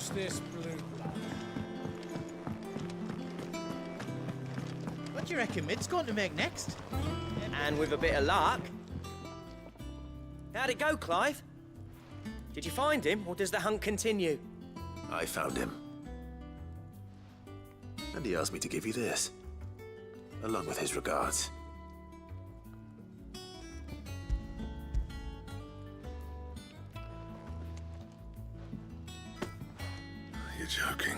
Who's this blue blood? What do you reckon Mid's going to make next? And with a bit of luck... How'd it go, Clive? Did you find him, or does the hunt continue? I found him. And he asked me to give you this, along with his regards. You're joking.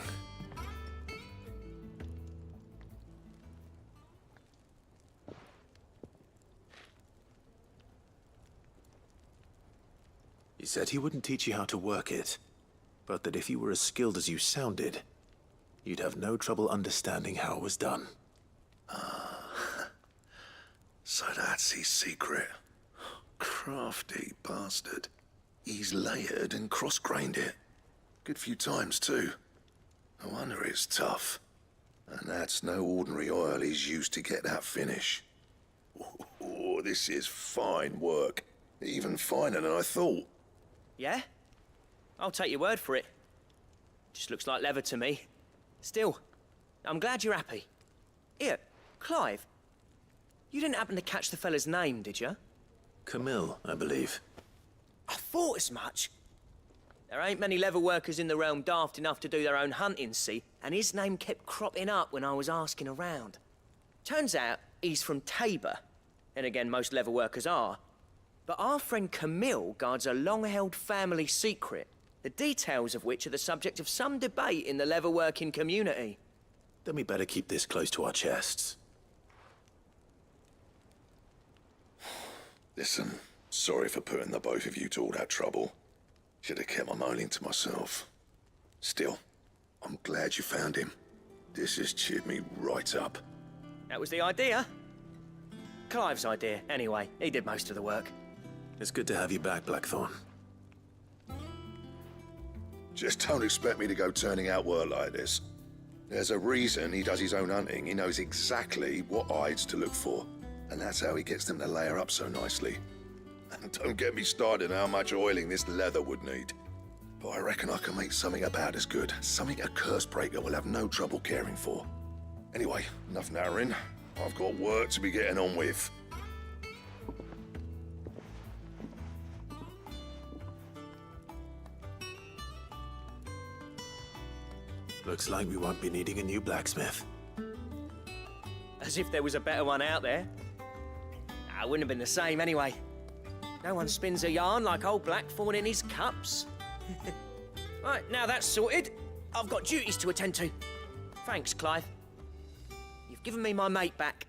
He said he wouldn't teach you how to work it, but that if you were as skilled as you sounded, you'd have no trouble understanding how it was done. So that's his secret. Crafty bastard. He's layered and cross-grained it. Good few times, too. No wonder it's tough. And that's no ordinary oil he's used to get that finish. Oh, this is fine work. Even finer than I thought. Yeah? I'll take your word for it. Just looks like leather to me. Still, I'm glad you're happy. Here, Clive. You didn't happen to catch the fella's name, did you? Camille, I believe. I thought as much. There ain't many leather workers in the realm daft enough to do their own hunting, see? And his name kept cropping up when I was asking around. Turns out he's from Tabor. And again, most leather workers are. But our friend Camille guards a long-held family secret, the details of which are the subject of some debate in the leather-working community. Then we better keep this close to our chests. Listen, sorry for putting the both of you to all that trouble. Should have kept my moaning to myself. Still, I'm glad you found him. This has cheered me right up. That was the idea. Clive's idea, anyway. He did most of the work. It's good to have you back, Blackthorn. Just don't expect me to go turning out work like this. There's a reason he does his own hunting. He knows exactly what hides to look for. And that's how he gets them to layer up so nicely. And don't get me started on how much oiling this leather would need. But I reckon I can make something about as good. Something a curse breaker will have no trouble caring for. Anyway, enough narrowing. I've got work to be getting on with. Looks like we won't be needing a new blacksmith. As if there was a better one out there. It wouldn't have been the same anyway. No one spins a yarn like old Blackthorn in his cups. Right, now that's sorted, I've got duties to attend to. Thanks, Clive. You've given me my mate back.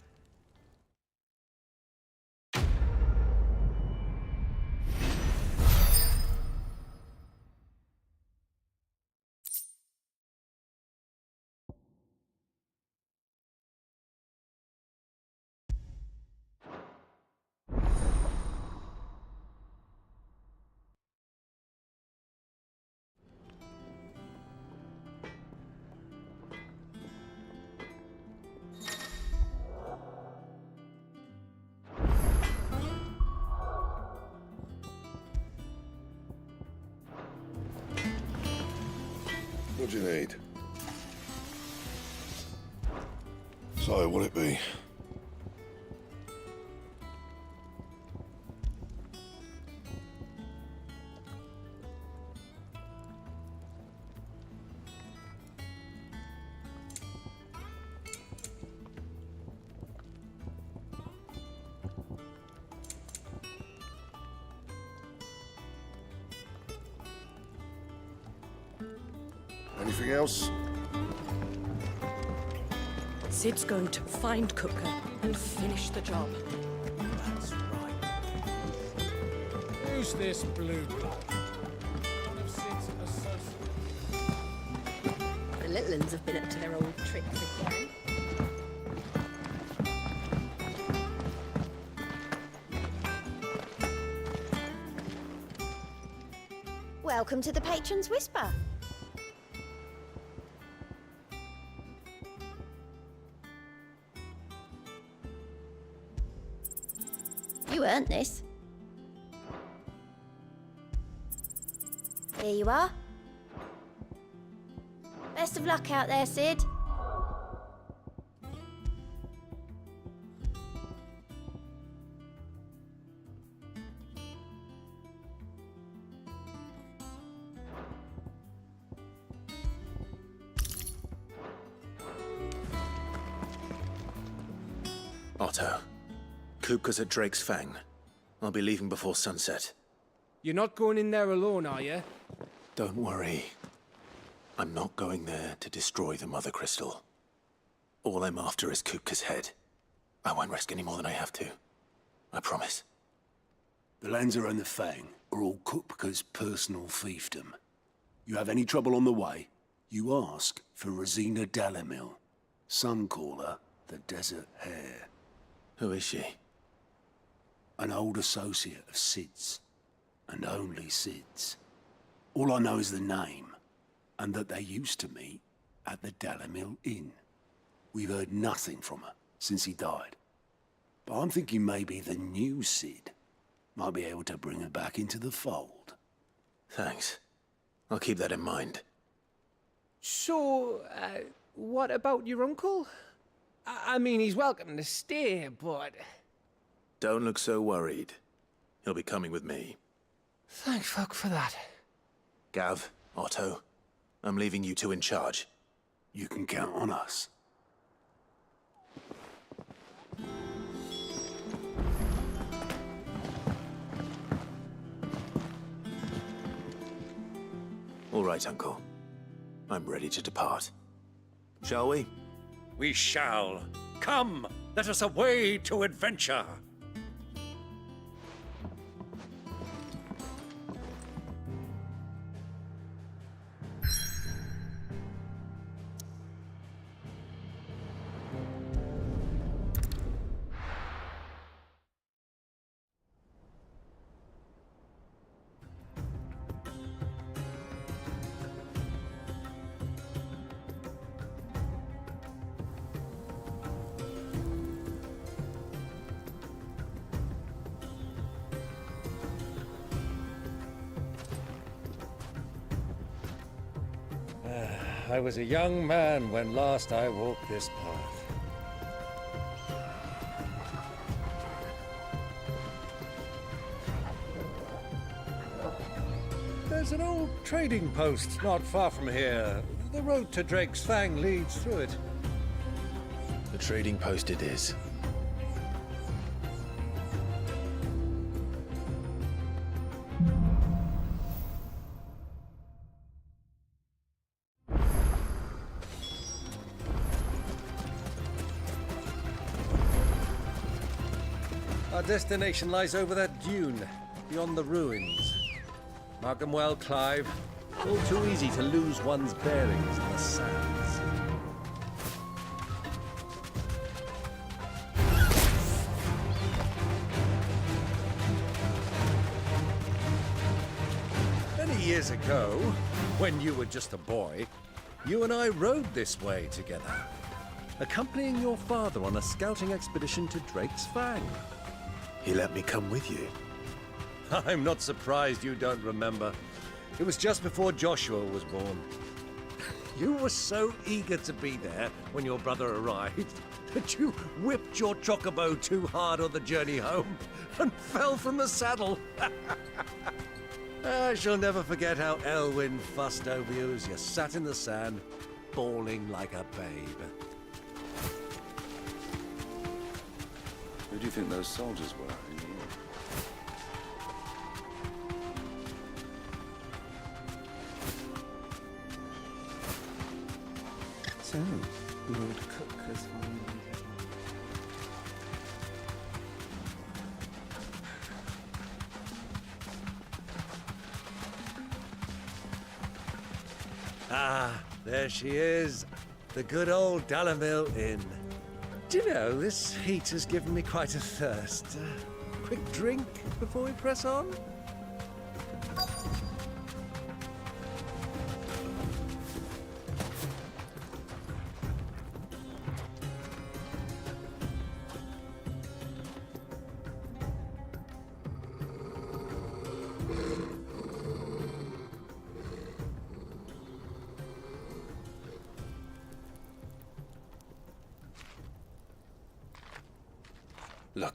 What do you need? So, what'll it be? Anything else? Sid's going to find Kupka and finish the job. That's right. Who's this blue blood? One of Sid's associates. The little uns have been up to their old tricks again. Welcome to the Patron's Whisper. You earned this. Here you are. Best of luck out there, Sid. Otto, Kupka's at Drake's Fang. I'll be leaving before sunset. You're not going in there alone, are you? Don't worry. I'm not going there to destroy the Mother Crystal. All I'm after is Kupka's head. I won't risk any more than I have to. I promise. The Lanza and the Fang are all Kupka's personal fiefdom. You have any trouble on the way, you ask for Rosina Dalamil, Suncaller, the Desert Hare. Who is she? An old associate of Sid's, and only Sid's. All I know is the name, and that they used to meet at the Dalamil Inn. We've heard nothing from her since he died. But I'm thinking maybe the new Sid might be able to bring her back into the fold. Thanks. I'll keep that in mind. So, what about your uncle? I mean, he's welcome to stay, but... Don't look so worried. He'll be coming with me. Thank fuck for that. Gav, Otto, I'm leaving you two in charge. You can count on us. All right, Uncle. I'm ready to depart. Shall we? We shall. Come, let us away to adventure. I was a young man when last I walked this path. There's an old trading post not far from here. The road to Drake's Fang leads through it. The trading post it is. Our destination lies over that dune, beyond the ruins. Mark 'em well, Clive. All too easy to lose one's bearings in the sands. Many years ago, when you were just a boy, you and I rode this way together, accompanying your father on a scouting expedition to Drake's Fang. He let me come with you. I'm not surprised you don't remember. It was just before Joshua was born. You were so eager to be there when your brother arrived that you whipped your chocobo too hard on the journey home and fell from the saddle. I shall never forget how Elwyn fussed over you as you sat in the sand, bawling like a babe. Who do you think those soldiers were in the inn? So, Lord Cook has finally... Ah, there she is. The good old Dalamil Inn. Do you know, this heat has given me quite a thirst. Quick drink before we press on?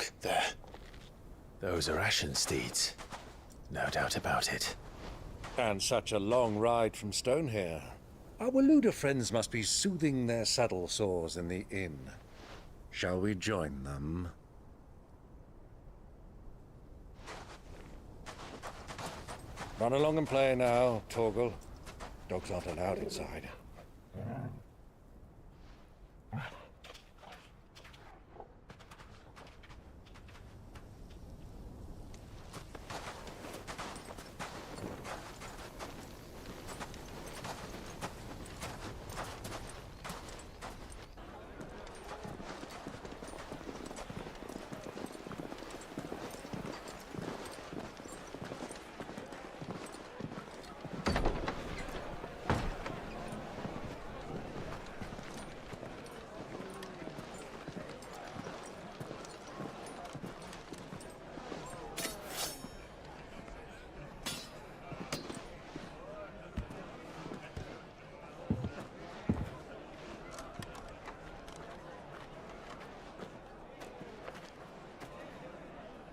Look, there. Those are ashen steeds. No doubt about it. And such a long ride from Stonehair. Our Waluda friends must be soothing their saddle sores in the inn. Shall we join them? Run along and play now, Torgal. Dogs aren't allowed inside.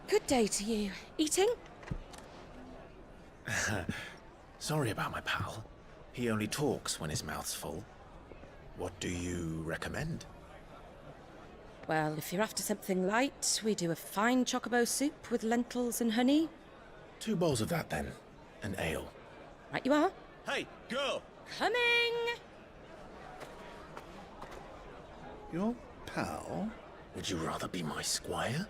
Good day to you. Eating? Sorry about my pal. He only talks when his mouth's full. What do you recommend? Well, if you're after something light, we do a fine chocobo soup with lentils and honey. 2 bowls of that, then. An ale. Right you are. Hey, girl! Coming! Your pal? Would you rather be my squire?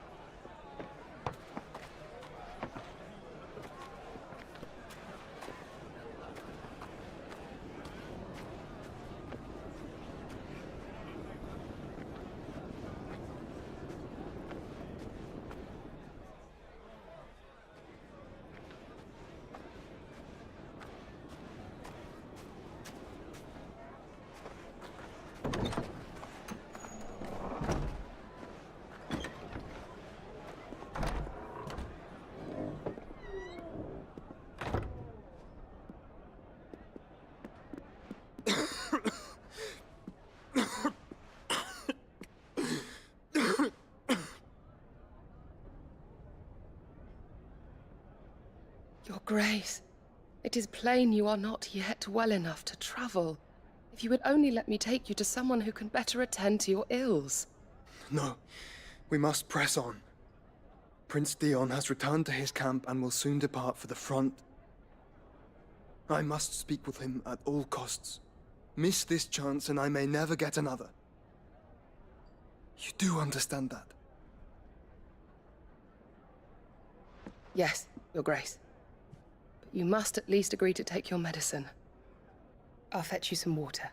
Your Grace, it is plain you are not yet well enough to travel. If you would only let me take you to someone who can better attend to your ills. No, we must press on. Prince Dion has returned to his camp and will soon depart for the front. I must speak with him at all costs. Miss this chance and I may never get another. You do understand that? Yes, Your Grace. But you must at least agree to take your medicine. I'll fetch you some water.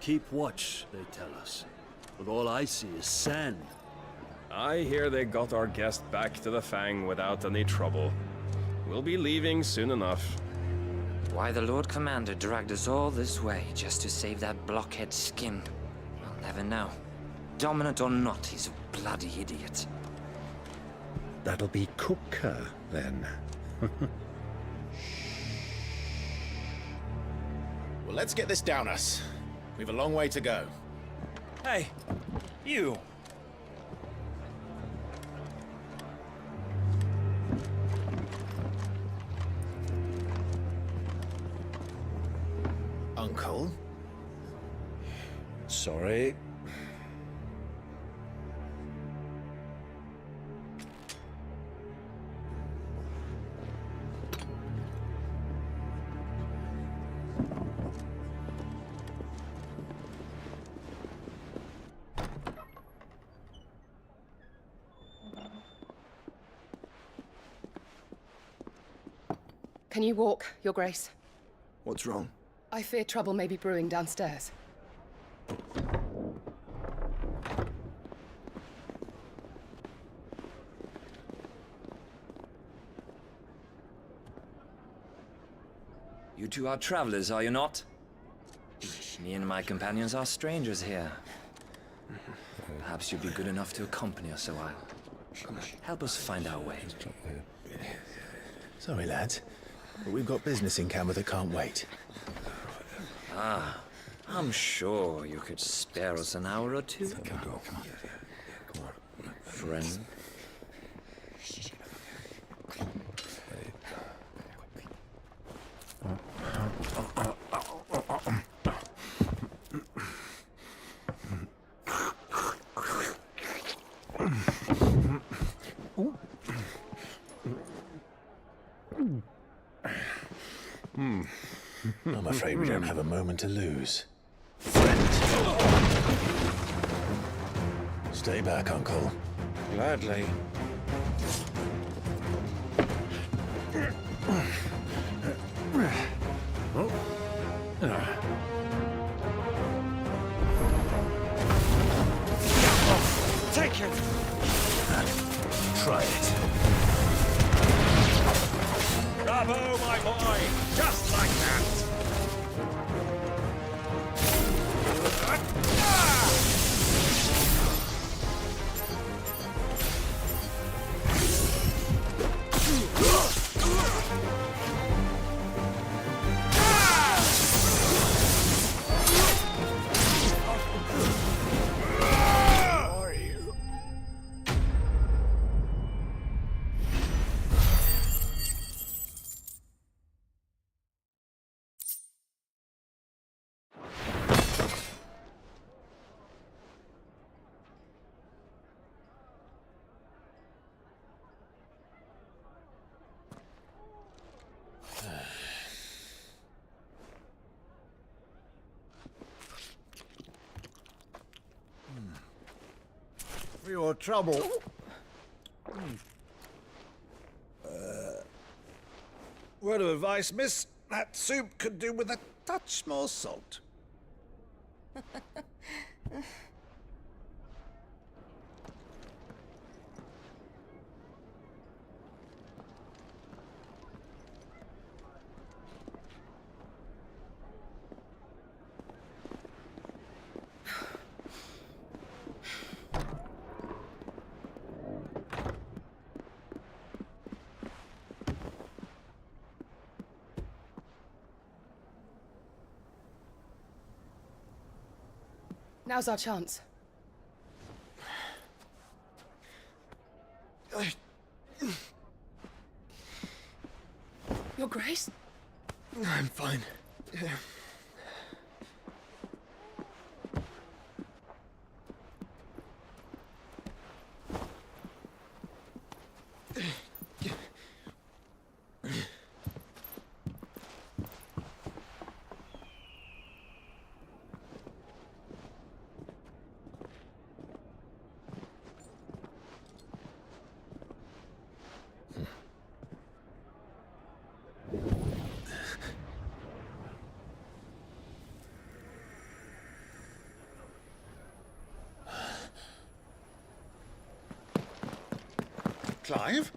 Keep watch, they tell us. But all I see is sand. I hear they got our guest back to the Fang without any trouble. We'll be leaving soon enough. Why the Lord Commander dragged us all this way just to save that blockhead's skin, I'll never know. Dominant or not, he's a bloody idiot. That'll be Cooker, then. Well, let's get this down us. We've a long way to go. Hey, you. Uncle? Sorry. Can you walk, Your Grace? What's wrong? I fear trouble may be brewing downstairs. You two are travelers, are you not? Me and my companions are strangers here. Perhaps you'd be good enough to accompany us a while. Help us find our way. Sorry, lads, but we've got business in camera that can't wait. Ah, I'm sure you could spare us an hour or two. Come on. Friend. I'm afraid we don't have a moment to lose. Stay back, Uncle. Gladly. Take it! Try it. Bravo, my boy! Just like that! For your trouble. Word of advice, miss. That soup could do with a touch more salt. Now's our chance. Your Grace? I'm fine. Clive?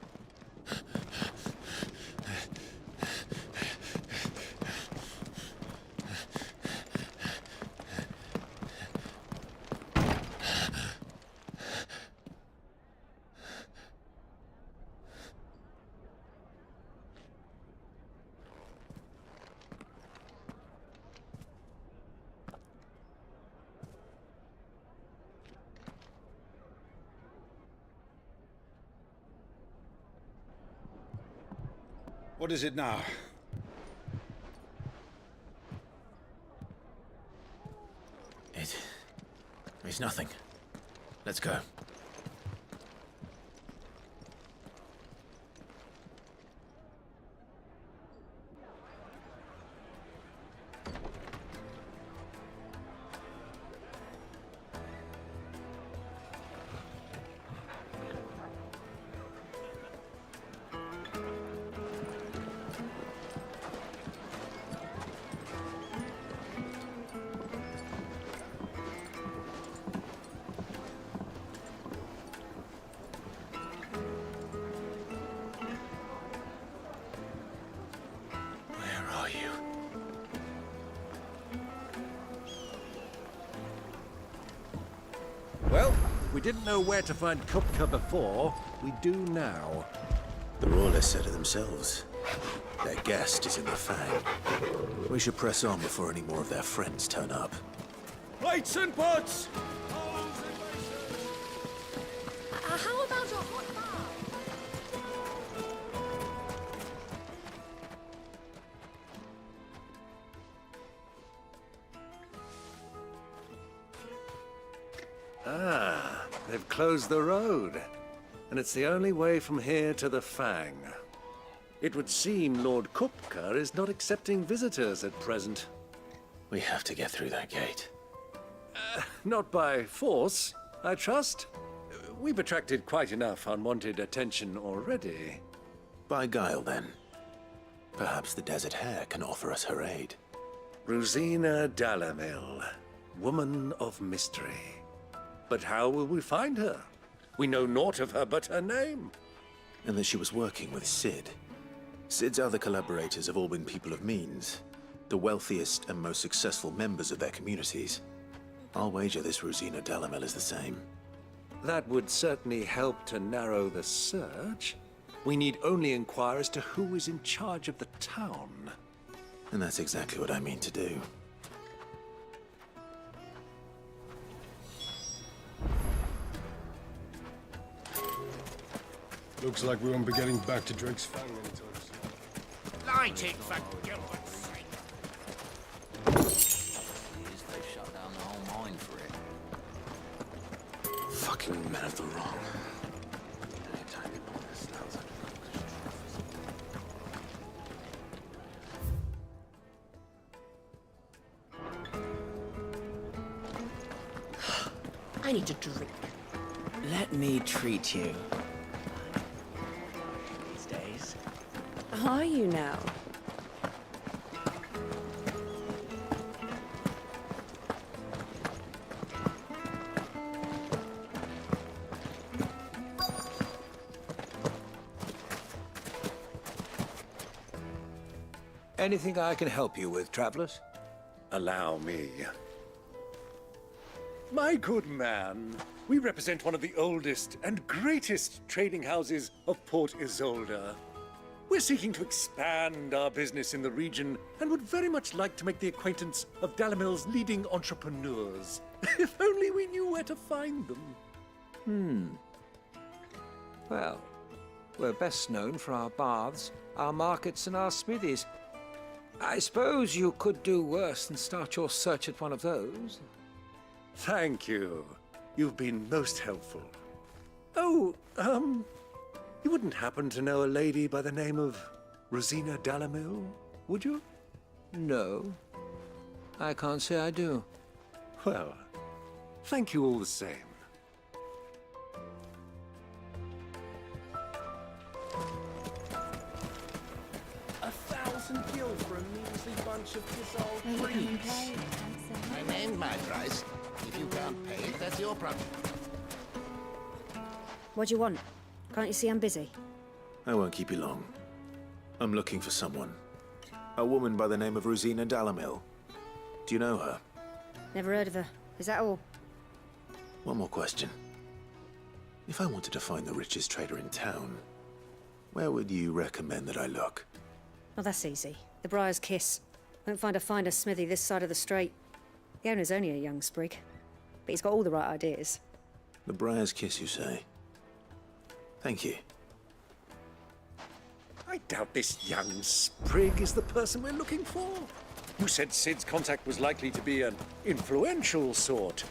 What is it now? It's nothing. Let's go. we didn't know where to find Kupka before, we do now. The royalists said it themselves. Their guest is in the Fang. We should press on before any more of their friends turn up. Plates and pots! How about a hot bath? Ah, they've closed the road. And it's the only way from here to the Fang. It would seem Lord Kupka is not accepting visitors at present. We have to get through that gate. Not by force, I trust. We've attracted quite enough unwanted attention already. By guile, then. Perhaps the Desert Hare can offer us her aid. Rosina Dalamil, woman of mystery. But how will we find her? We know naught of her but her name. And that she was working with Cid. Cid's other collaborators have all been people of means, the wealthiest and most successful members of their communities. I'll wager this Rosina Dalamil is the same. That would certainly help to narrow the search. We need only inquire as to who is in charge of the town. And that's exactly what I mean to do. Looks like we won't be getting back to Drake's Fang anytime soon. Light it, for Gilbert's sake. They shut down the whole mine for it. Fucking men of the wrong. I need a drink. Let me treat you. These days. Are you now? Anything I can help you with, travelers? Allow me. My good man, we represent one of the oldest and greatest trading houses of Port Isolde. We're seeking to expand our business in the region and would very much like to make the acquaintance of Dalamil's leading entrepreneurs. If only we knew where to find them. Well, we're best known for our baths, our markets, and our smithies. I suppose you could do worse than start your search at one of those. Thank you. You've been most helpful. Oh, you wouldn't happen to know a lady by the name of Rosina Dalamil, would you? No. I can't say I do. Well, thank you all the same. $1,000 gil for a measly bunch of dissolved freaks. I named my price. If you can't pay it, that's your problem. What do you want? Can't you see I'm busy? I won't keep you long. I'm looking for someone. A woman by the name of Rosina Dalamil. Do you know her? Never heard of her. Is that all? One more question. If I wanted to find the richest trader in town, where would you recommend that I look? Well, that's easy. The Briar's Kiss. Won't find a finer smithy this side of the strait. The owner's only a young sprig, but he's got all the right ideas. The Briar's Kiss, you say? Thank you. I doubt this young sprig is the person we're looking for. You said Cid's contact was likely to be an influential sort.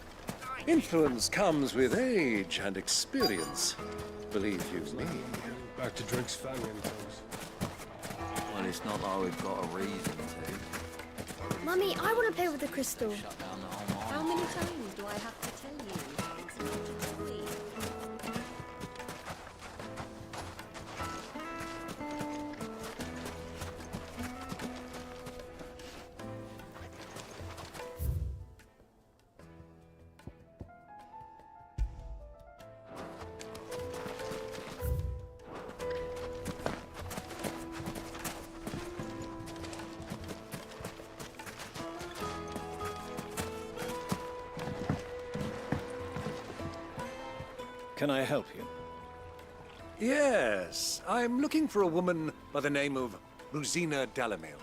Influence comes with age and experience. Believe you me. Back to Drake's Fang anytime soon. Well, it's not like we've got a reason to. Mummy, I want to play with the crystal. Shut down the whole mine. How many times do I have to tell you? It's not a toy. Can I help you? Yes, I'm looking for a woman by the name of Rosina Dalamil.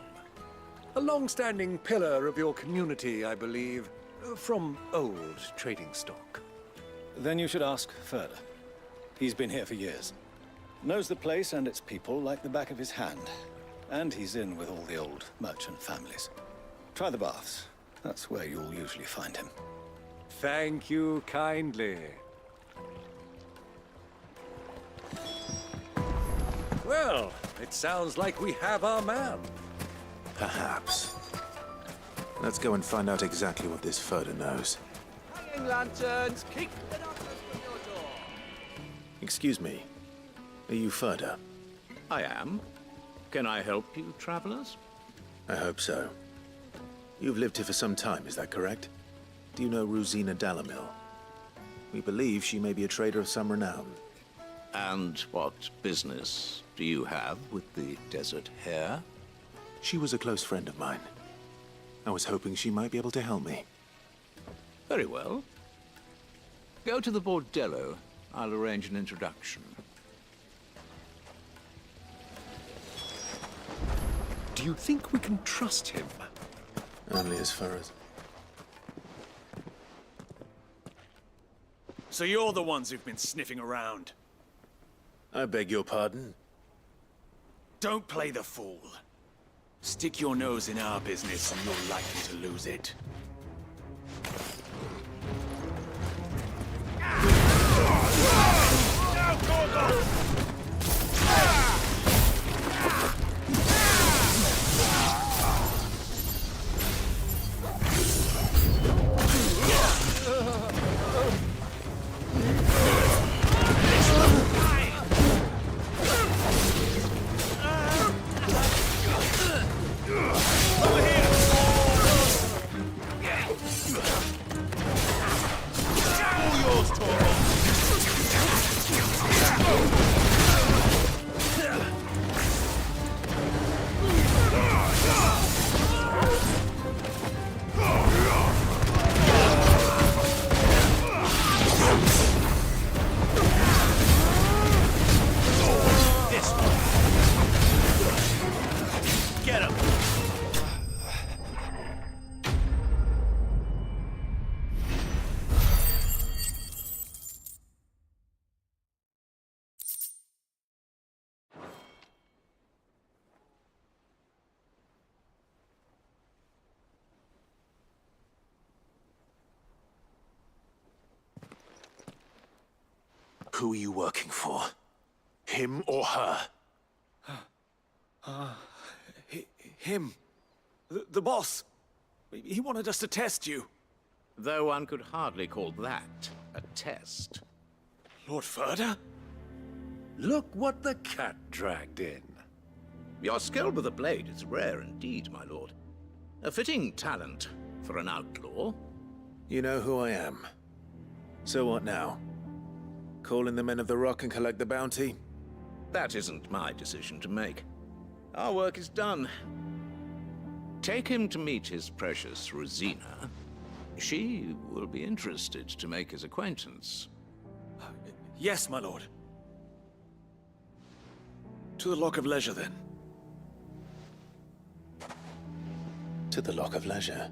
A long-standing pillar of your community, I believe, from old trading stock. Then you should ask further. He's been here for years. Knows the place and its people like the back of his hand. And he's in with all the old merchant families. Try the baths. That's where you'll usually find him. Thank you kindly. Well, it sounds like we have our man. Perhaps. Let's go and find out exactly what this Furder knows. Hanging lanterns, keep the knockers from your door. Excuse me. Are you Furder? I am. Can I help you, travelers? I hope so. You've lived here for some time, is that correct? Do you know Rosina Dalamil? We believe she may be a trader of some renown. And what business do you have with the desert hare? She was a close friend of mine. I was hoping she might be able to help me. Very well. Go to the bordello. I'll arrange an introduction. Do you think we can trust him? Only as far as... So you're the ones who've been sniffing around. I beg your pardon? Don't play the fool. Stick your nose in our business and you're likely to lose it. Now, Gorgon! Who are you working for? Him or her? Him. The boss. He wanted us to test you. Though one could hardly call that a test. Lord Furder? Look what the cat dragged in. Your skill with the blade is rare indeed, my lord. A fitting talent for an outlaw. You know who I am. So what now? Call in the Men of the Rock and collect the bounty? That isn't my decision to make. Our work is done. Take him to meet his precious Rosina. She will be interested to make his acquaintance. Yes, my lord. To the Lock of Leisure, then. To the Lock of Leisure.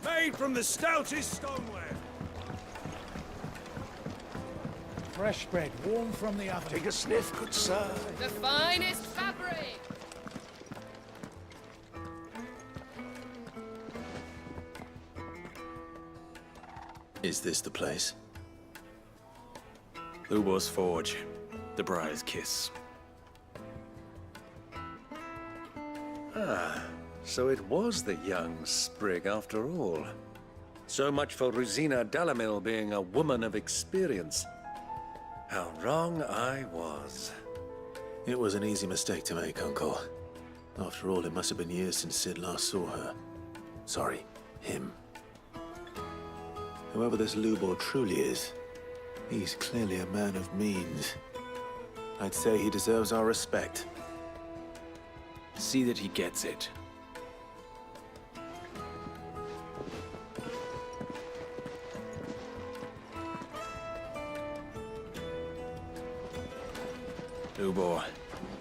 Made from the stoutest stoneware. Fresh bread, warm from the oven. Take a sniff, good sir. The finest fabric. Is this the place? Ubor's Forge. The Briar's Kiss. Ah, so it was the young sprig after all. So much for Rosina Dalamil being a woman of experience. How wrong I was. It was an easy mistake to make, Uncle. After all, it must have been years since Sid last saw her. Sorry, him. Whoever this Lubor truly is, he's clearly a man of means. I'd say he deserves our respect. see that he gets it. Lubor,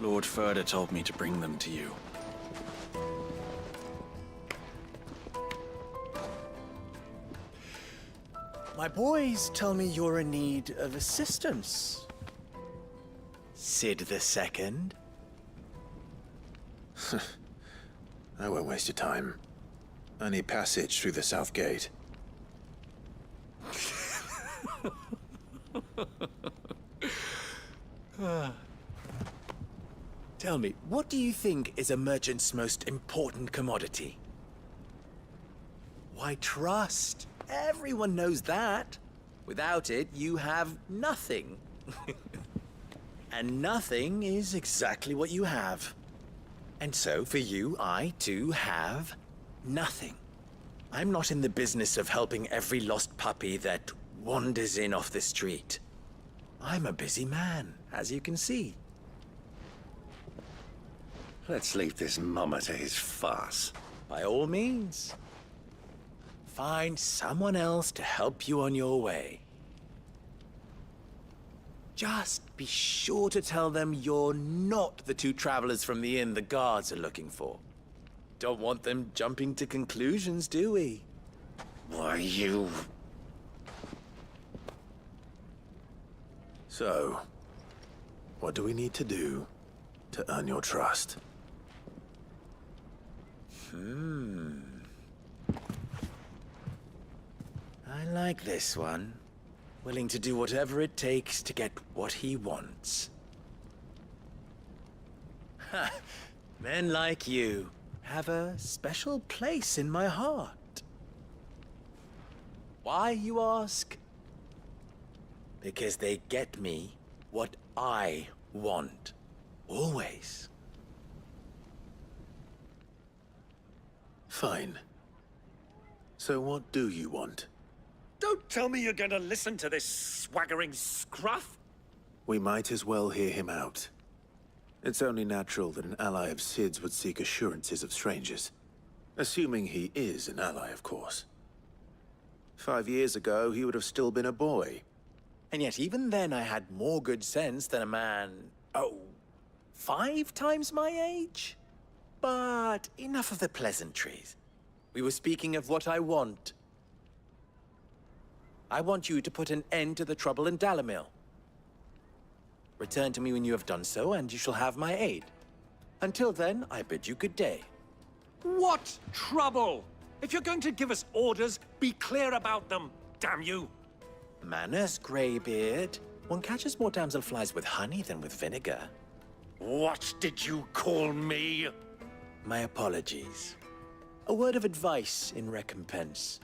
Lord Furder told me to bring them to you. My boys tell me you're in need of assistance. Sid II? I won't waste your time. I need passage through the south gate. Tell me, what do you think is a merchant's most important commodity? Why, trust. Everyone knows that. Without it, you have nothing. And nothing is exactly what you have. And so, for you, I, too, have nothing. I'm not in the business of helping every lost puppy that wanders in off the street. I'm a busy man, as you can see. Let's leave this mummer to his farce. By all means. Find someone else to help you on your way. Just be sure to tell them you're not the two travelers from the inn the guards are looking for. Don't want them jumping to conclusions, do we? Why, you... So, what do we need to do to earn your trust? I like this one. Willing to do whatever it takes to get what he wants. Ha! Men like you have a special place in my heart. Why, you ask? Because they get me what I want. Always. Fine. So what do you want? Don't tell me you're going to listen to this swaggering scruff! We might as well hear him out. It's only natural that an ally of Sid's would seek assurances of strangers. Assuming he is an ally, of course. 5 years ago, he would have still been a boy. And yet even then I had more good sense than a man, 5 times my age? But enough of the pleasantries. We were speaking of what I want. I want you to put an end to the trouble in Dalamil. Return to me when you have done so, and you shall have my aid. Until then, I bid you good day. What trouble? If you're going to give us orders, be clear about them, damn you! Manners, Greybeard. One catches more damselflies with honey than with vinegar. What did you call me? My apologies. A word of advice in recompense.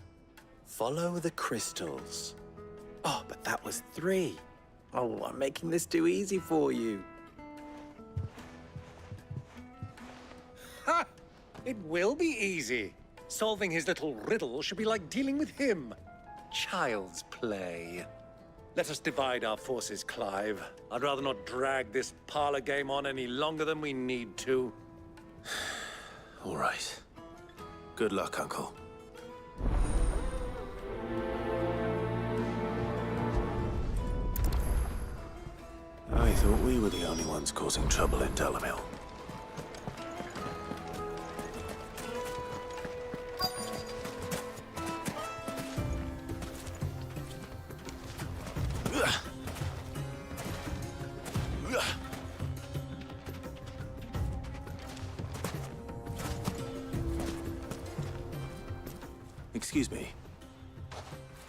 Follow the crystals. Oh, but that was 3. Oh, I'm making this too easy for you. Ha! It will be easy. Solving his little riddle should be like dealing with him. Child's play. Let us divide our forces, Clive. I'd rather not drag this parlor game on any longer than we need to. All right. Good luck, Uncle. I thought we were the only ones causing trouble in Dalamil. Excuse me.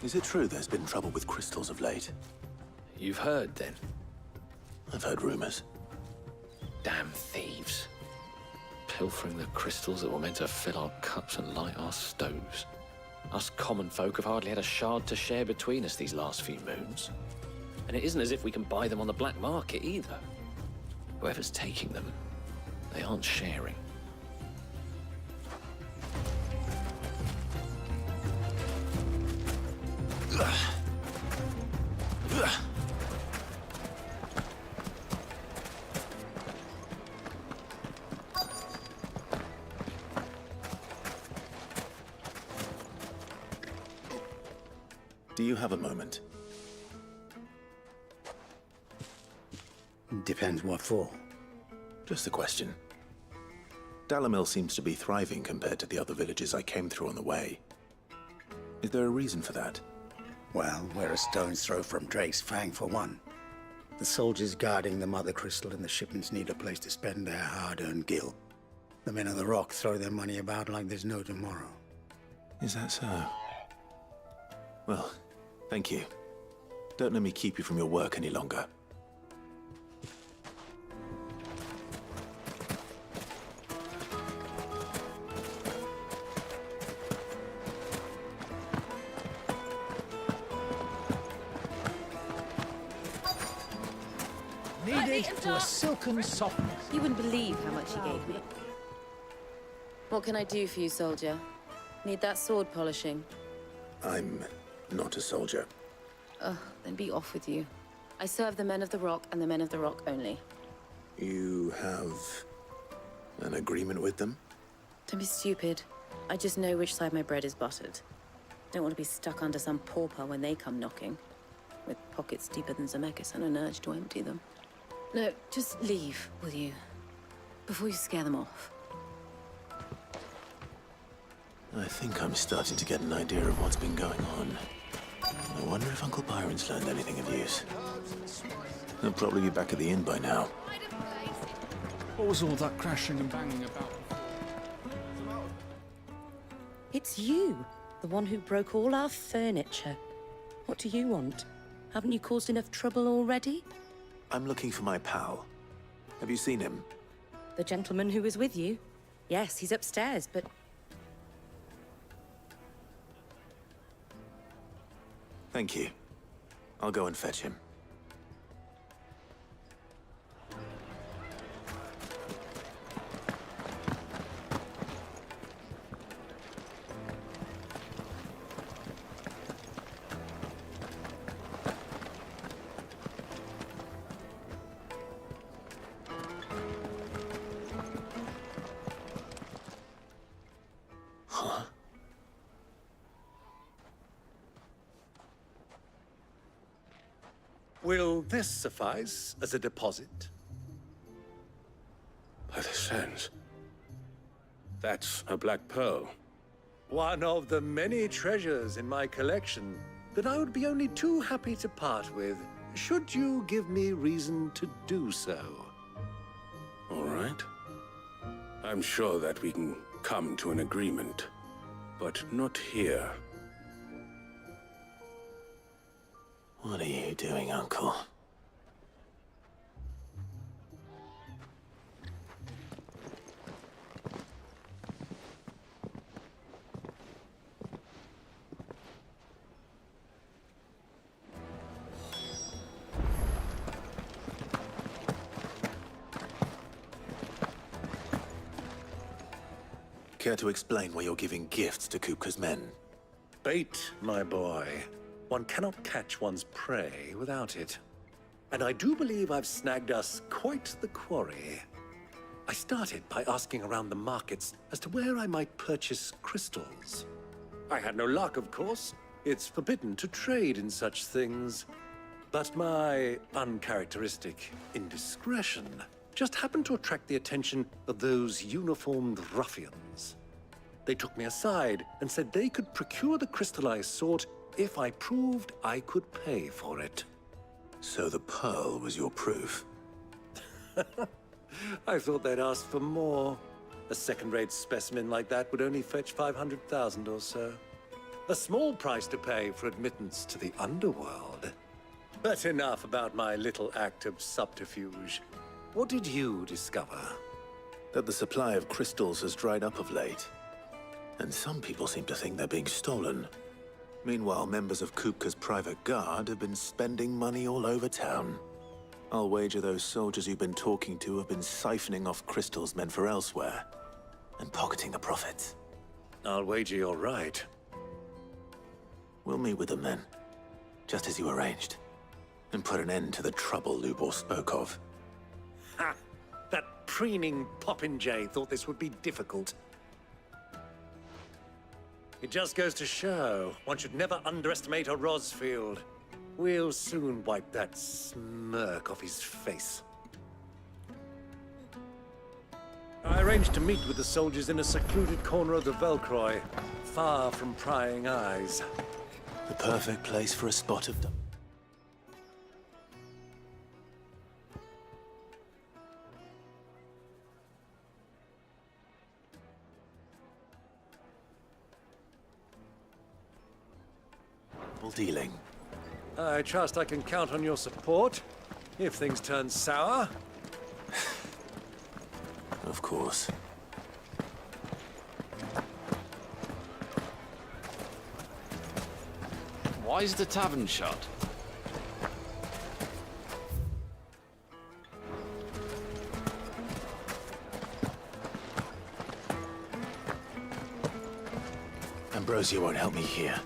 Is it true there's been trouble with crystals of late? You've heard, then? I've heard rumors. Damn thieves. Pilfering the crystals that were meant to fill our cups and light our stoves. Us common folk have hardly had a shard to share between us these last few moons. And it isn't as if we can buy them on the black market either. Whoever's taking them, they aren't sharing. Do you have a moment? Depends what for. Just a question. Dalamil seems to be thriving compared to the other villages I came through on the way. Is there a reason for that? Well, we're a stone's throw from Drake's Fang for one. The soldiers guarding the Mother Crystal and the shipments need a place to spend their hard-earned gil. The men of the Rock throw their money about like there's no tomorrow. Is that so? Well, thank you. Don't let me keep you from your work any longer. Needed for a silken softness. You wouldn't believe how much he gave me. What can I do for you, soldier? Need that sword polishing? I'm not a soldier. Ugh, then be off with you. I serve the men of the Rock and the men of the Rock only. You have an agreement with them? Don't be stupid. I just know which side my bread is buttered. Don't want to be stuck under some pauper when they come knocking. With pockets deeper than Zemeckis and an urge to empty them. No, just leave, will you? Before you scare them off. I think I'm starting to get an idea of what's been going on. I wonder if Uncle Byron's learned anything of use. He'll probably be back at the inn by now. What was all that crashing and banging about? It's you, the one who broke all our furniture. What do you want? Haven't you caused enough trouble already? I'm looking for my pal. Have you seen him? The gentleman who was with you? Yes, he's upstairs, but... Thank you. I'll go and fetch him. Will this suffice as a deposit? By the sands. That's a black pearl. One of the many treasures in my collection that I would be only too happy to part with, should you give me reason to do so. All right. I'm sure that we can come to an agreement, but not here. What are you doing, Uncle? Care to explain why you're giving gifts to Kupka's men? Bait, my boy. One cannot catch one's prey without it. And I do believe I've snagged us quite the quarry. I started by asking around the markets as to where I might purchase crystals. I had no luck, of course. It's forbidden to trade in such things. But my uncharacteristic indiscretion just happened to attract the attention of those uniformed ruffians. They took me aside and said they could procure the crystal I sought if I proved I could pay for it. So the pearl was your proof? I thought they'd ask for more. A second-rate specimen like that would only fetch 500,000 or so. A small price to pay for admittance to the underworld. But enough about my little act of subterfuge. What did you discover? That the supply of crystals has dried up of late. And some people seem to think they're being stolen. Meanwhile, members of Kupka's private guard have been spending money all over town. I'll wager those soldiers you've been talking to have been siphoning off crystals meant for elsewhere, and pocketing the profits. I'll wager you're right. We'll meet with them then, just as you arranged, and put an end to the trouble Lubor spoke of. Ha! That preening popinjay thought this would be difficult. It just goes to show one should never underestimate a Rosfield. We'll soon wipe that smirk off his face. I arranged to meet with the soldiers in a secluded corner of the Velcroy, far from prying eyes. The perfect place for a spot of them. Dealing. I trust I can count on your support if things turn sour. Of course. Why is the tavern shut? Ambrosia won't help me here.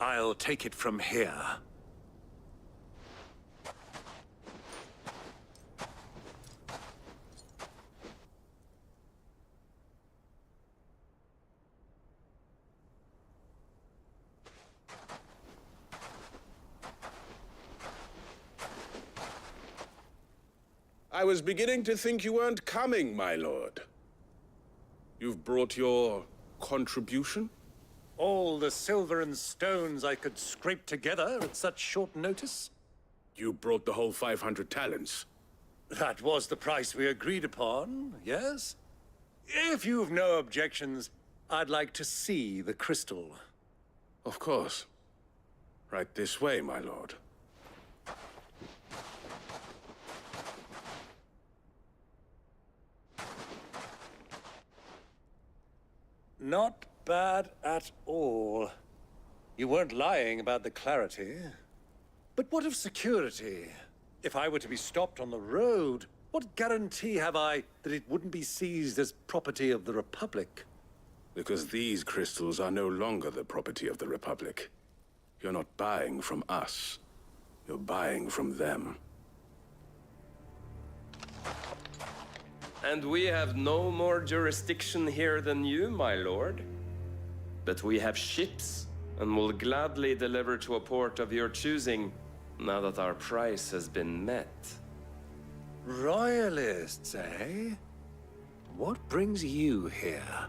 I'll take it from here. I was beginning to think you weren't coming, my lord. You've brought your contribution? All the silver and stones I could scrape together at such short notice? You brought the whole 500 talents. That was the price we agreed upon, yes? If you've no objections, I'd like to see the crystal. Of course. Right this way, my lord. Not bad at all. You weren't lying about the clarity. But what of security? If I were to be stopped on the road, what guarantee have I that it wouldn't be seized as property of the Republic? Because these crystals are no longer the property of the Republic. You're not buying from us. You're buying from them. And we have no more jurisdiction here than you, my lord. But we have ships, and will gladly deliver to a port of your choosing, now that our price has been met. Royalists, eh? What brings you here?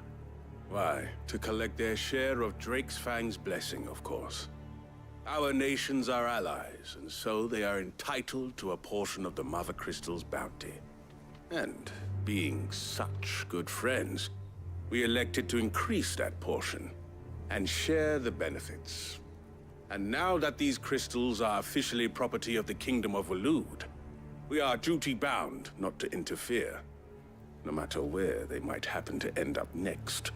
Why, to collect their share of Drake's Fang's blessing, of course. Our nations are allies, and so they are entitled to a portion of the Mother Crystal's bounty. And being such good friends, we elected to increase that portion and share the benefits. And now that these crystals are officially property of the Kingdom of Waloed, we are duty-bound not to interfere, no matter where they might happen to end up next.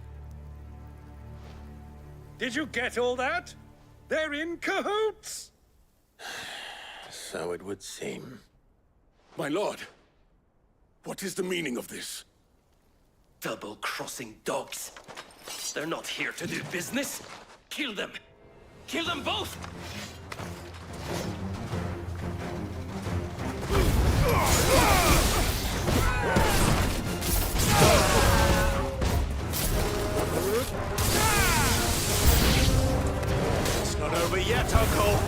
Did you get all that? They're in cahoots! So it would seem. My lord, what is the meaning of this? Double-crossing dogs. They're not here to do business. Kill them. Kill them both! It's not over yet, Uncle.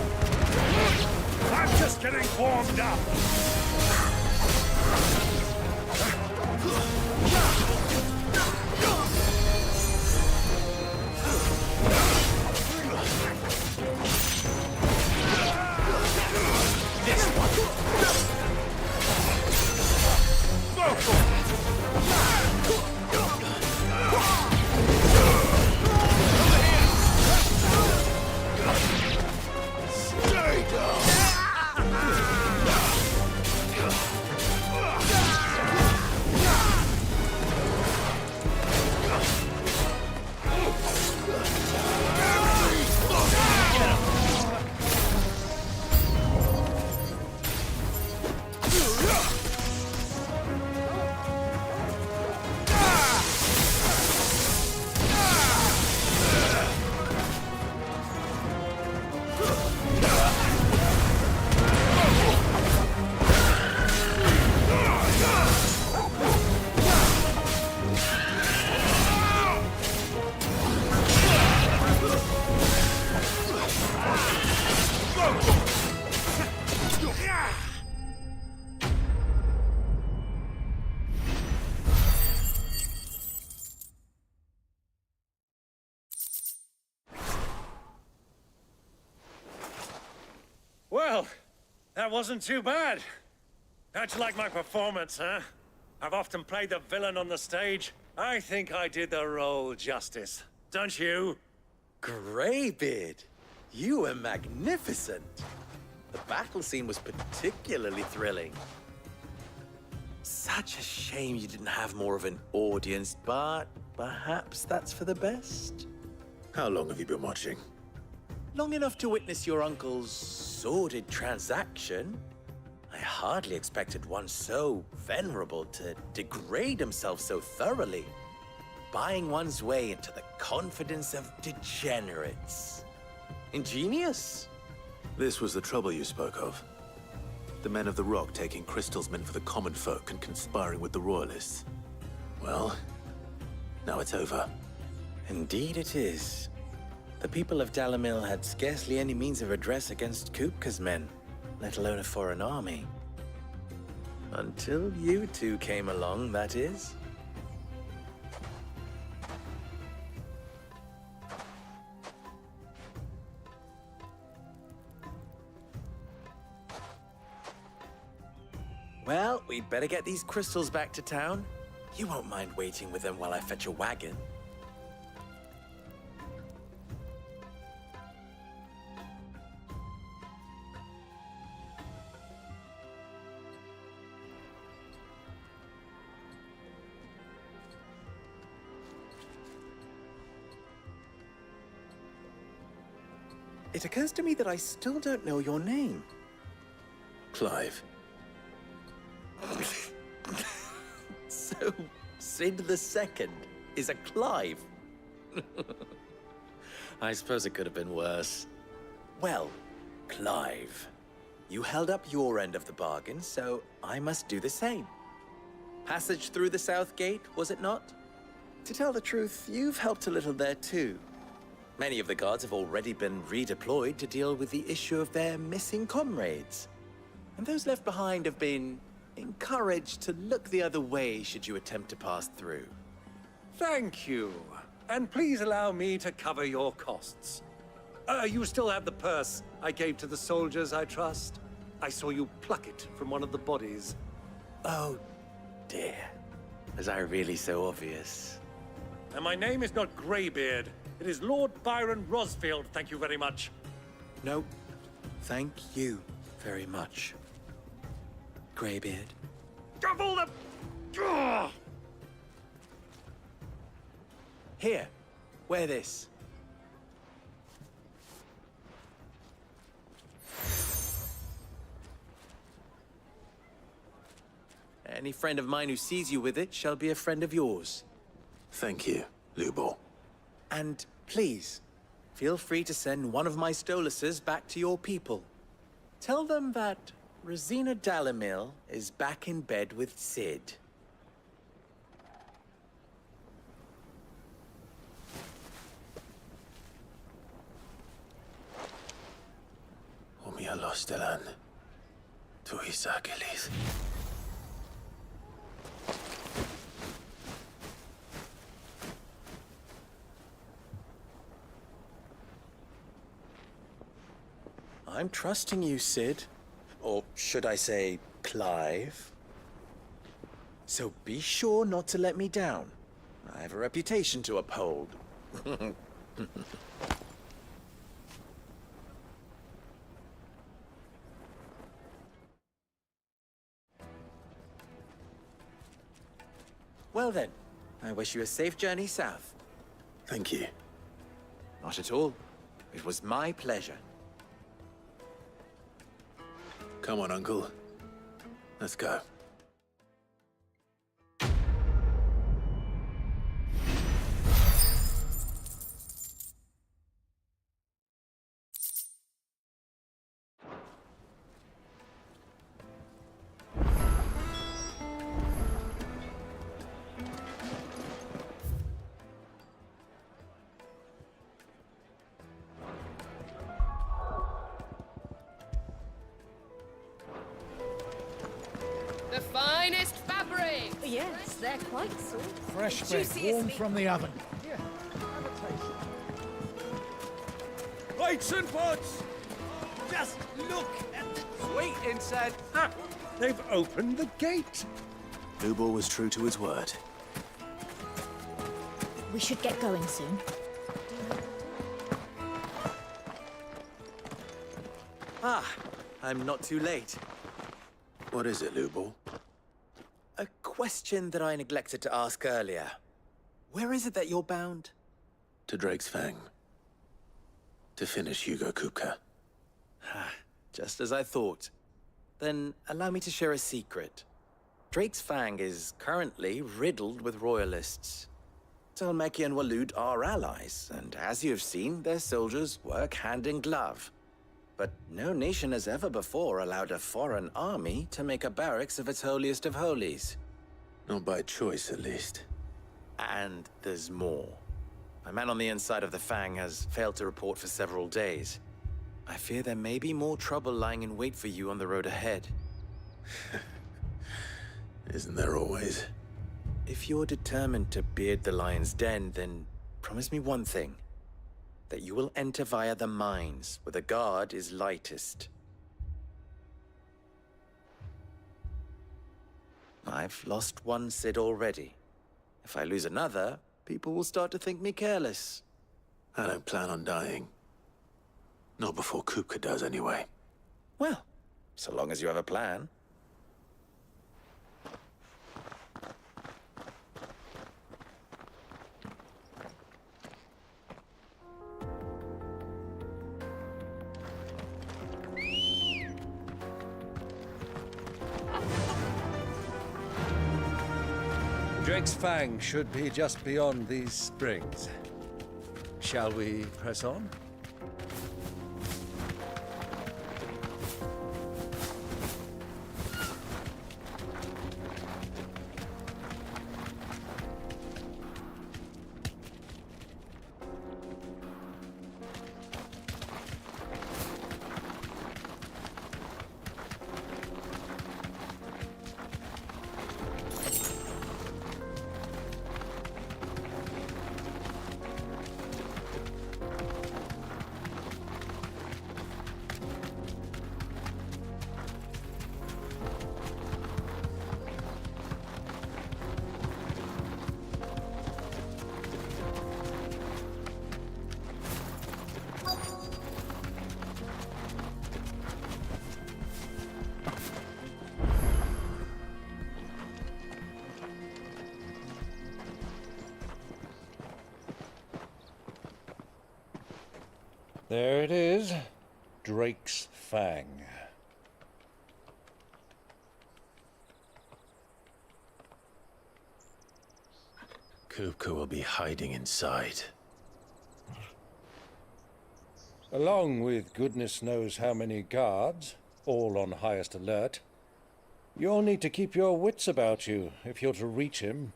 I'm just getting warmed up. Well, that wasn't too bad. How'd you like my performance, huh? I've often played the villain on the stage. I think I did the role justice. Don't you? Greybeard, you were magnificent. The battle scene was particularly thrilling. Such a shame you didn't have more of an audience, but perhaps that's for the best. How long have you been watching? Long enough to witness your uncle's sordid transaction. I hardly expected one so venerable to degrade himself so thoroughly, buying one's way into the confidence of degenerates. Ingenious. This was the trouble you spoke of. The men of the Rock taking Crystal's men for the common folk and conspiring with the Royalists. Well, now it's over. Indeed it is. The people of Dalamil had scarcely any means of redress against Kupka's men, let alone a foreign army. Until you two came along, that is. Well, we'd better get these crystals back to town. You won't mind waiting with them while I fetch a wagon. It occurs to me that I still don't know your name. Clive. So, Sid II is a Clive? I suppose it could have been worse. Well, Clive, you held up your end of the bargain, so I must do the same. Passage through the South Gate, was it not? To tell the truth, you've helped a little there too. Many of the guards have already been redeployed to deal with the issue of their missing comrades. And those left behind have been encouraged to look the other way should you attempt to pass through. Thank you. And please allow me to cover your costs. You still have the purse I gave to the soldiers, I trust? I saw you pluck it from one of the bodies. Oh, dear. Was I really so obvious? And my name is not Greybeard. It is Lord Byron Rosfield, thank you very much. No, thank you very much, Greybeard. Of all the... Ugh! Here, wear this. Any friend of mine who sees you with it shall be a friend of yours. Thank you, Lubo. And please, feel free to send one of my Stoluses back to your people. Tell them that Rosina Dalamil is back in bed with Sid. Umia lostelan. Tu isakelis. I'm trusting you, Sid. Or should I say, Clive? So be sure not to let me down. I have a reputation to uphold. Well then, I wish you a safe journey south. Thank you. Not at all. It was my pleasure. Come on, Uncle. Let's go. The finest fabric! Yes, they're quite soft. Fresh bread, warm from the oven. Plates and pots! Just look at Sweet incense! Ah, they've opened the gate! Lubor was true to his word. We should get going soon. Ah, I'm not too late. What is it, Lubor? A question that I neglected to ask earlier. Where is it that you're bound? To Drake's Fang. To finish Hugo Kupka. Just as I thought. Then allow me to share a secret. Drake's Fang is currently riddled with royalists. Talmeki and Walud are allies, and as you've seen, their soldiers work hand in glove. But no nation has ever before allowed a foreign army to make a barracks of its holiest of holies. Not by choice, at least. And there's more. A man on the inside of the Fang has failed to report for several days. I fear there may be more trouble lying in wait for you on the road ahead. Isn't there always? If you're determined to beard the lion's den, then promise me one thing. That you will enter via the mines, where the guard is lightest. I've lost one Cid already. If I lose another, people will start to think me careless. I don't plan on dying. Not before Kupka does, anyway. Well, so long as you have a plan. Drake's Fang should be just beyond these springs. Shall we press on? There it is, Drake's Fang. Kupka will be hiding inside. Along with goodness knows how many guards, all on highest alert. You'll need to keep your wits about you if you're to reach him.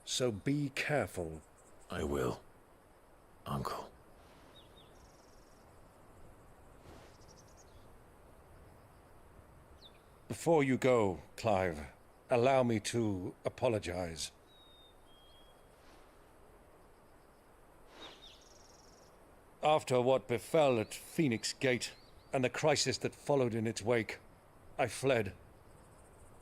So be careful. I will, Uncle. Before you go, Clive, allow me to apologize. After what befell at Phoenix Gate and the crisis that followed in its wake, I fled.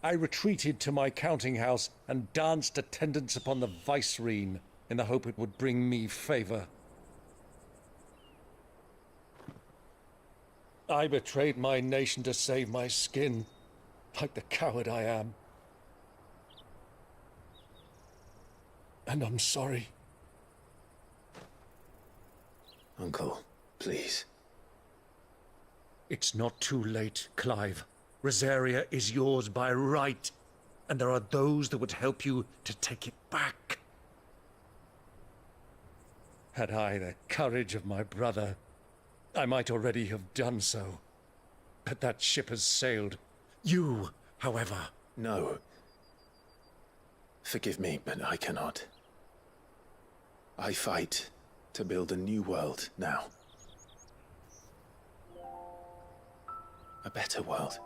I retreated to my counting house and danced attendance upon the vicereine in the hope it would bring me favor. I betrayed my nation to save my skin, like the coward I am. And I'm sorry. Uncle, please. It's not too late, Clive. Rosaria is yours by right, and there are those that would help you to take it back. Had I the courage of my brother, I might already have done so. But that ship has sailed. You, however... No. Forgive me, but I cannot. I fight to build a new world now. A better world.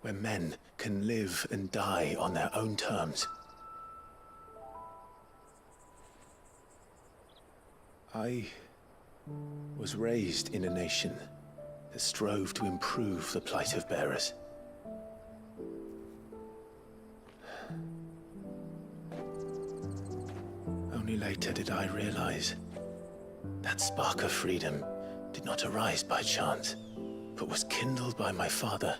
Where men can live and die on their own terms. I was raised in a nation that strove to improve the plight of bearers. Only later did I realize that spark of freedom did not arise by chance, but was kindled by my father.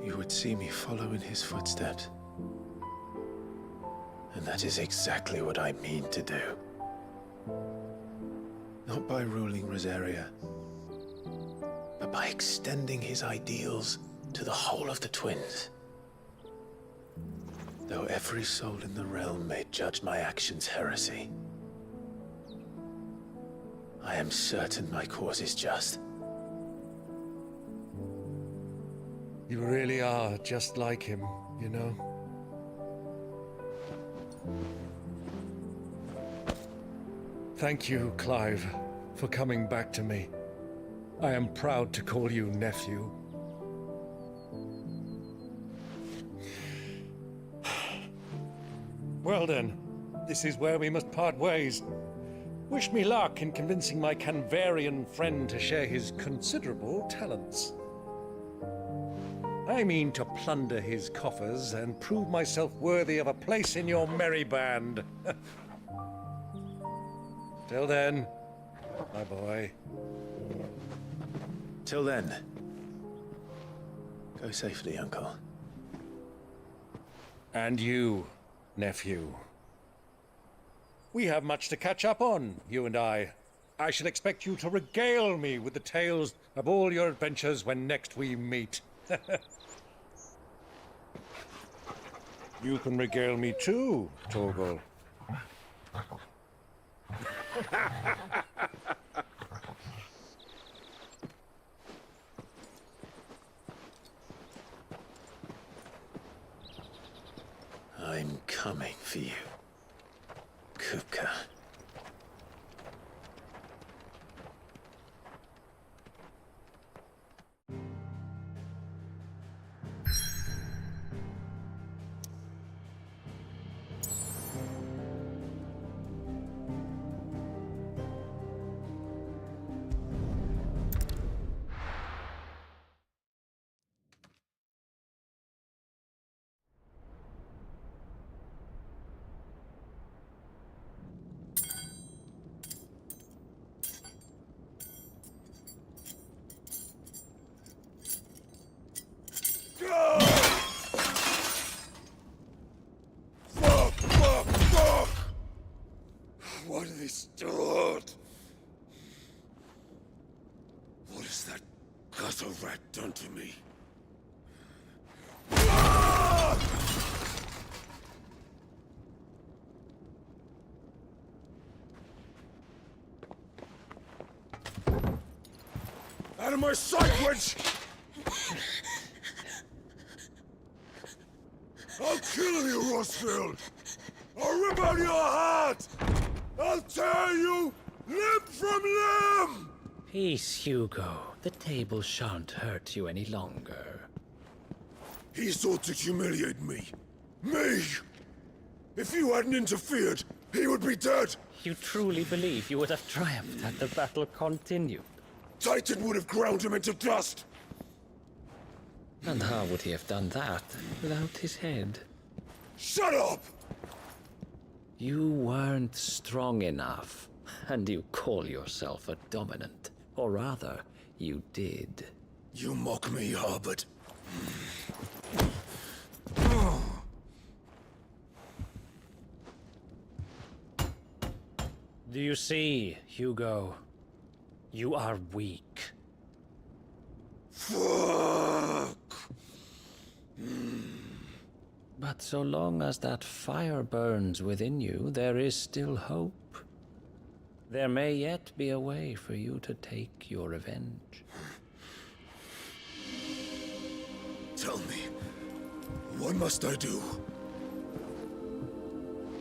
You would see me follow in his footsteps. And that is exactly what I mean to do. Not by ruling Rosaria, but by extending his ideals to the whole of the twins. Though every soul in the realm may judge my actions heresy, I am certain my cause is just. You really are just like him, you know? Thank you, Clive, for coming back to me. I am proud to call you nephew. Well then, this is where we must part ways. Wish me luck in convincing my Canvarian friend to share his considerable talents. I mean to plunder his coffers and prove myself worthy of a place in your merry band. Till then, my boy. Till then, go safely, Uncle. And you, nephew. We have much to catch up on, you and I. I shall expect you to regale me with the tales of all your adventures when next we meet. You can regale me too, Torgal. I'm coming for you, Kupka. What have they stored? What has that gutter rat done to me? Out of my sight, witch! I'll kill you, Rossfield! I'll rip out your heart! I'll tear you limb from limb! Peace, Hugo. The table shan't hurt you any longer. He sought to humiliate me. Me! If you hadn't interfered, he would be dead! You truly believe you would have triumphed had the battle continued? Titan would have ground him into dust! And how would he have done that without his head? Shut up! You weren't strong enough, and you call yourself a dominant. Or rather, you did. You mock me, Harbert. Do you see, Hugo? You are weak. Fuck! But so long as that fire burns within you, there is still hope. There may yet be a way for you to take your revenge. Tell me, what must I do?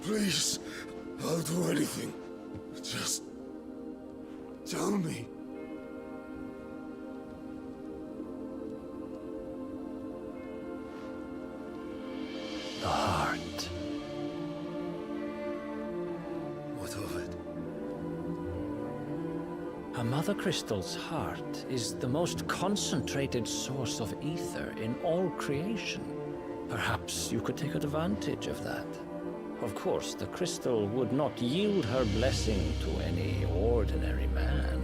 Please, I'll do anything. Just tell me. The heart. What of it? A mother crystal's heart is the most concentrated source of ether in all creation. Perhaps you could take advantage of that. Of course, the crystal would not yield her blessing to any ordinary man.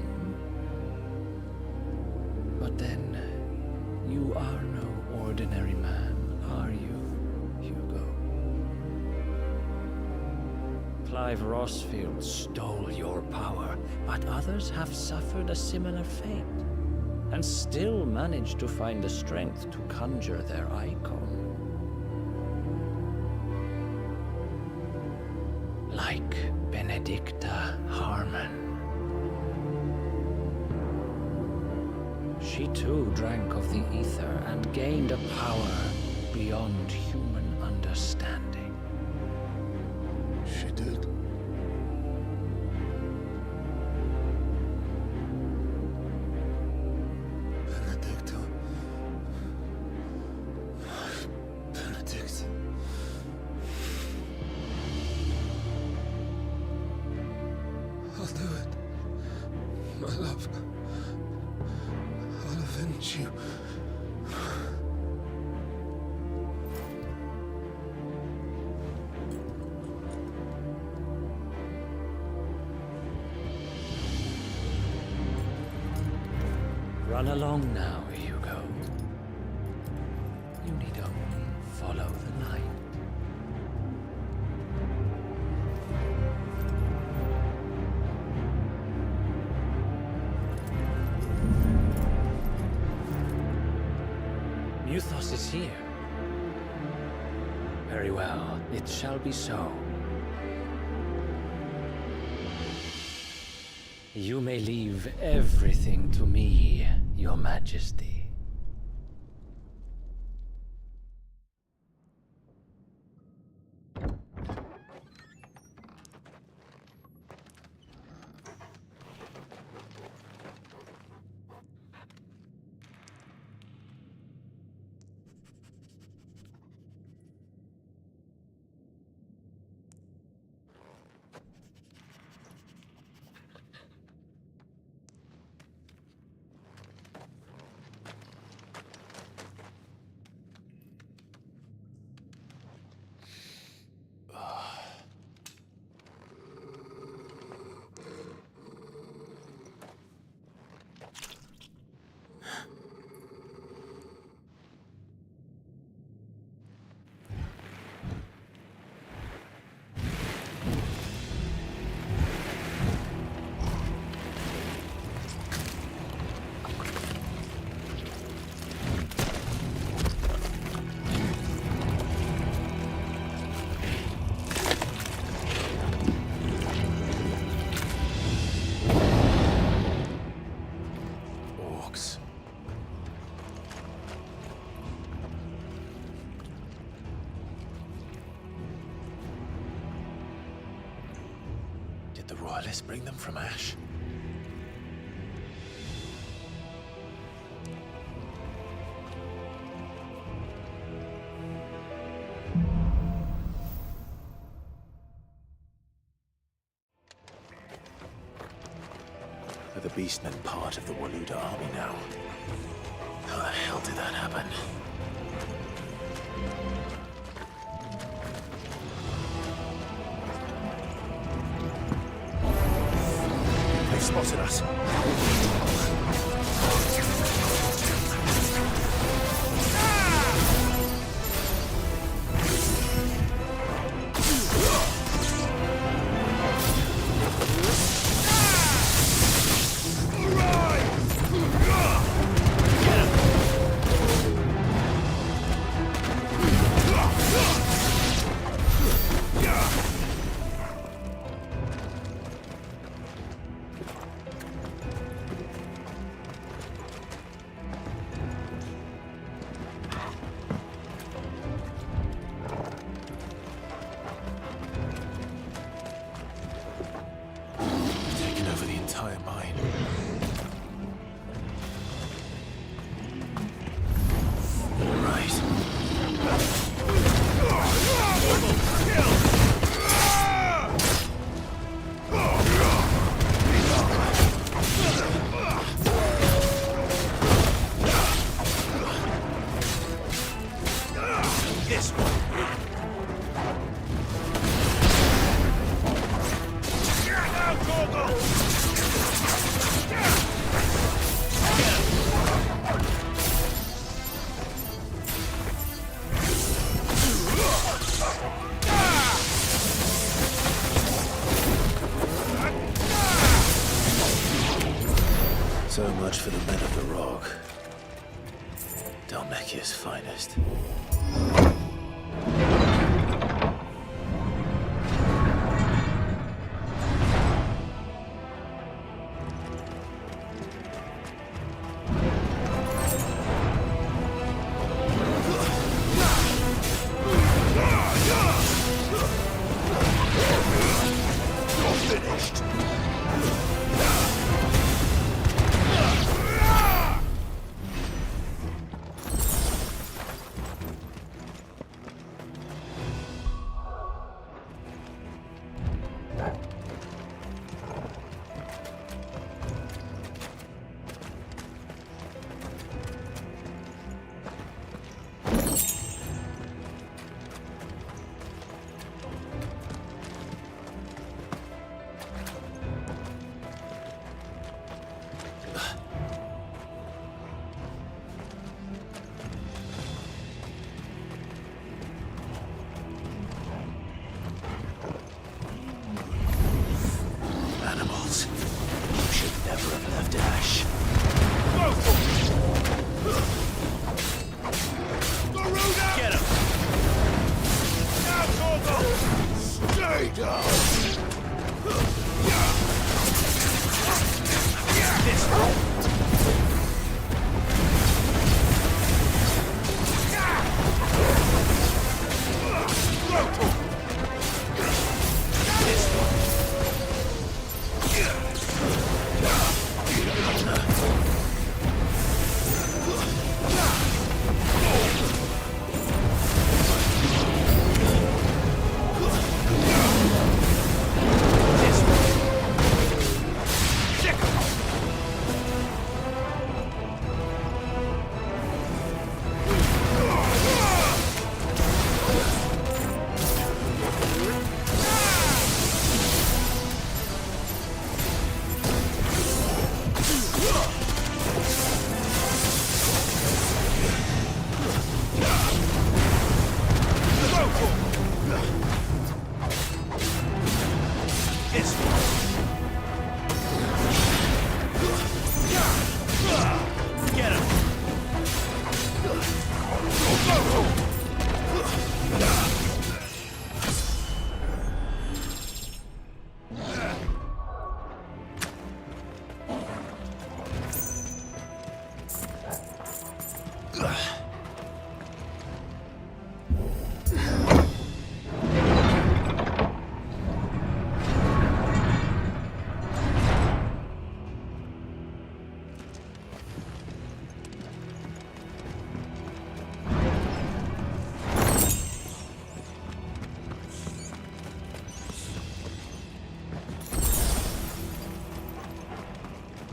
But then, you are no ordinary man, are you, Hugo? Clive Rossfield stole your power, but others have suffered a similar fate, and still managed to find the strength to conjure their icon. Like Benedicta Harmon. She too drank of the ether and gained a power beyond human understanding. She did. Benedicta. Benedict. I'll do it. My love. I'll avenge you. Run along now, Hugo. You need only follow the light. Muthos is here. Very well, it shall be so. You may leave everything to me, Your Majesty. Did the royalists bring them from Ash? Are the beastmen part of the Waluda army now? How the hell did that happen? They've spotted us. much for the men of the Rock. Dalmekia's finest.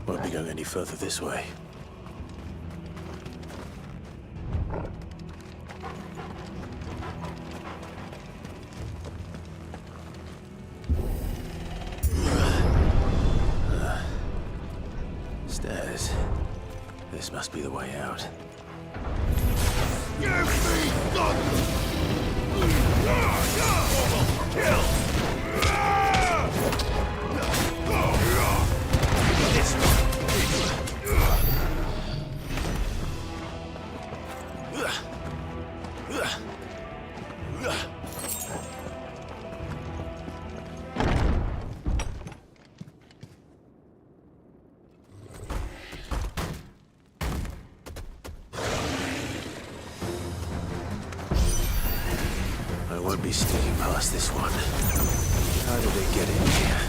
Won't be going any further this way. Stairs. This must be the way out. Give me thunder! Kill! I won't be sneaking past this one. How did it get in here?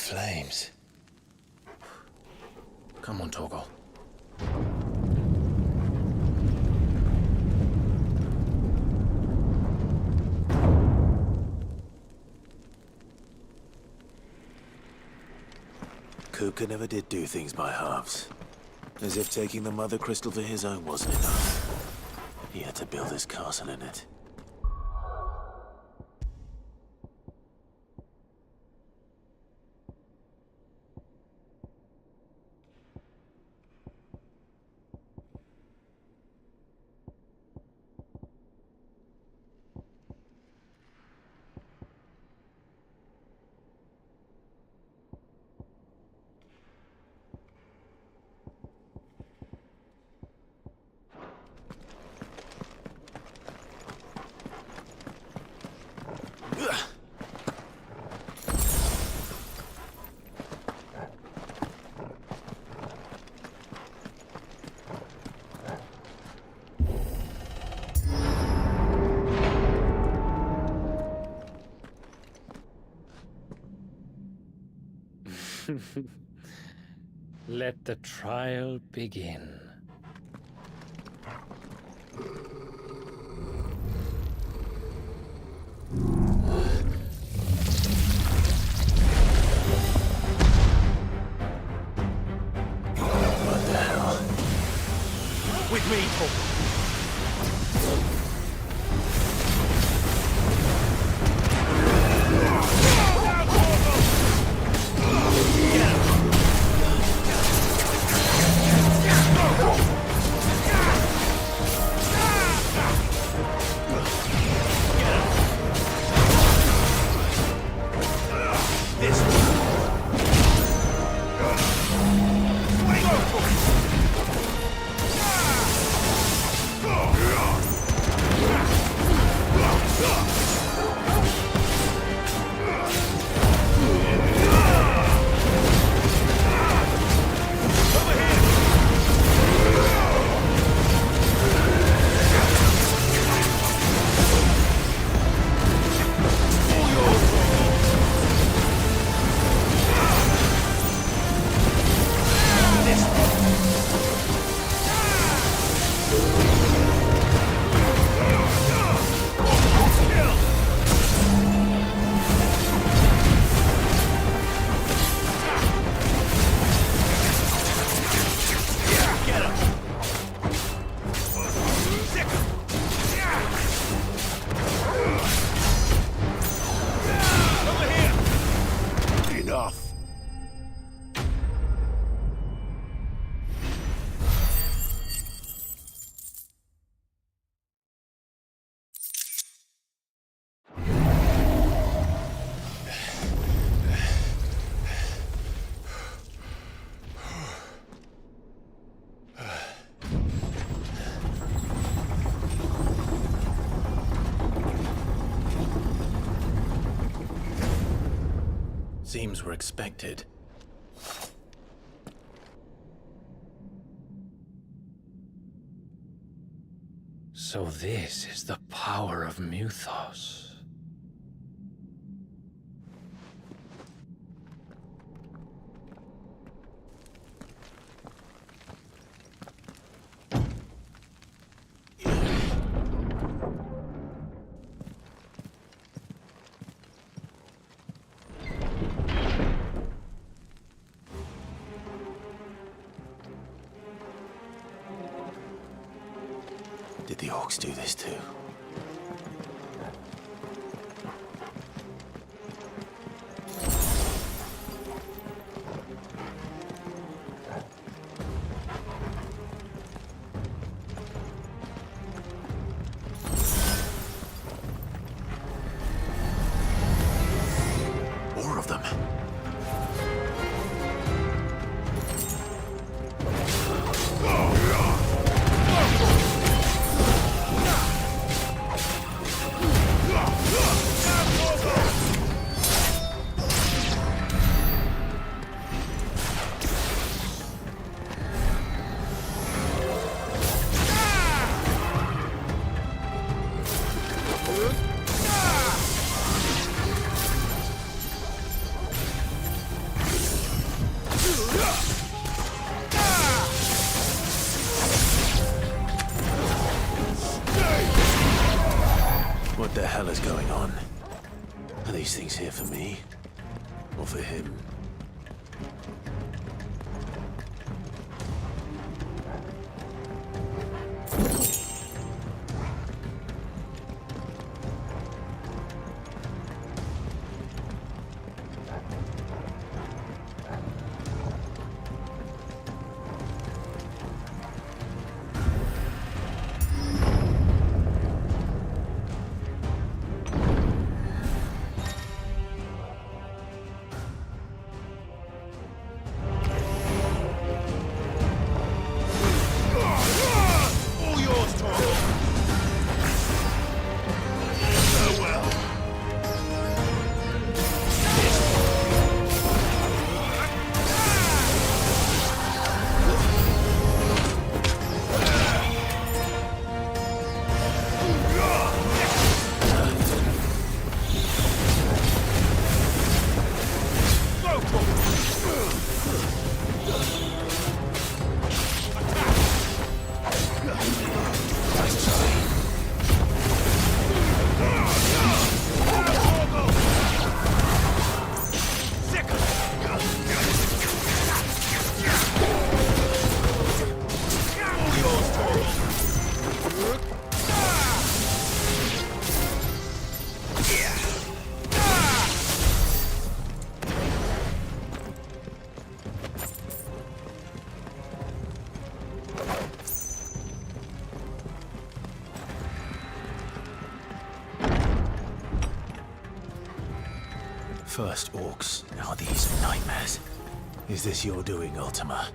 flames. Come on, Torgal. Kuka never did do things by halves. As if taking the Mother Crystal for his own wasn't enough. He had to build his castle in it. Let the trial begin. What the hell? With me, Torgal. Seems we're expected. So this is the power of Mythos. Did the orcs do this too? More of them. going on? Are these things here for me? Or for him? First orcs, now these nightmares. Is this your doing, Ultima?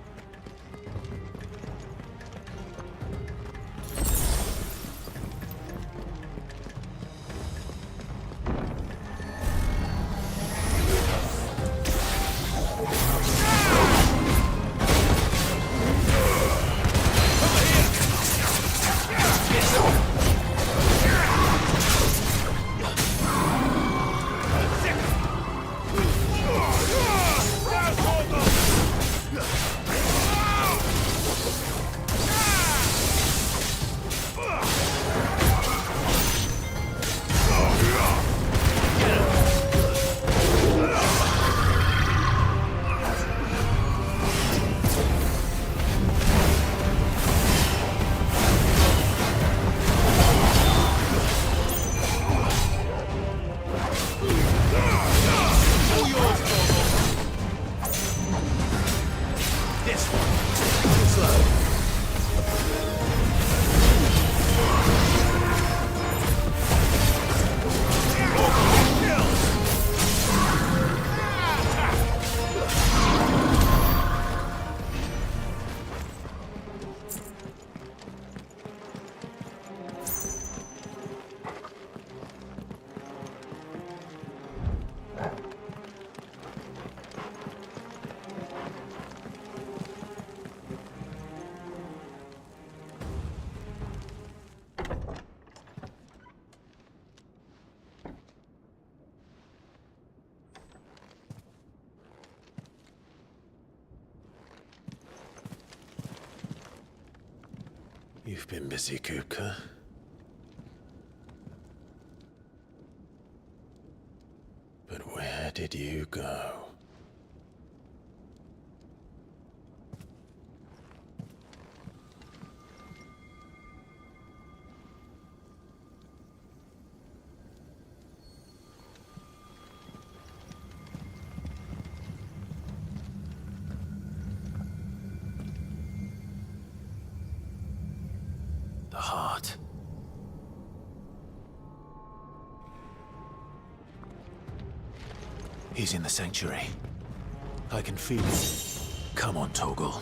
You've been busy, Kupka. But where did you go? The heart. He's in the sanctuary. I can feel it. Come on, Torgal.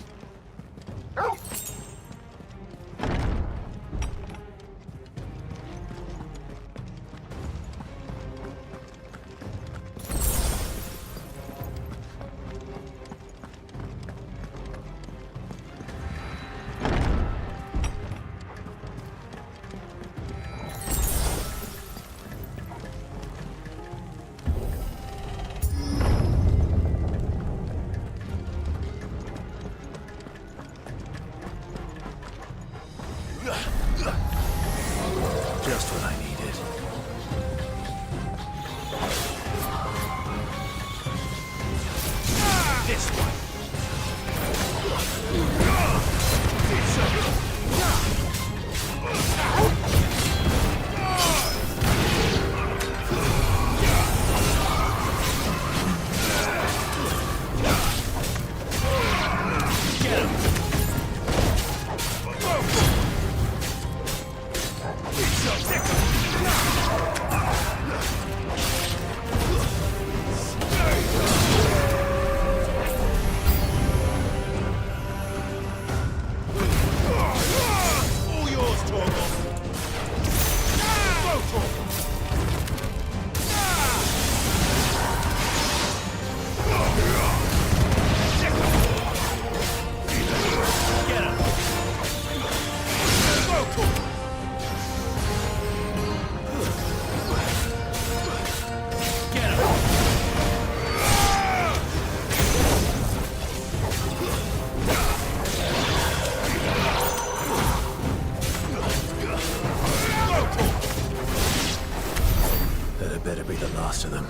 better be the last of them.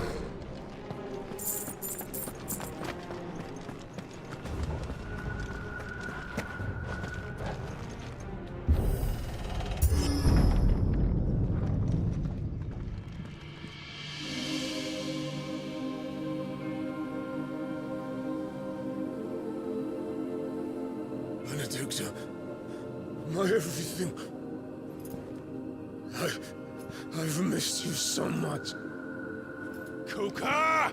Benedicta, my everything. I've missed you so much. Kuka!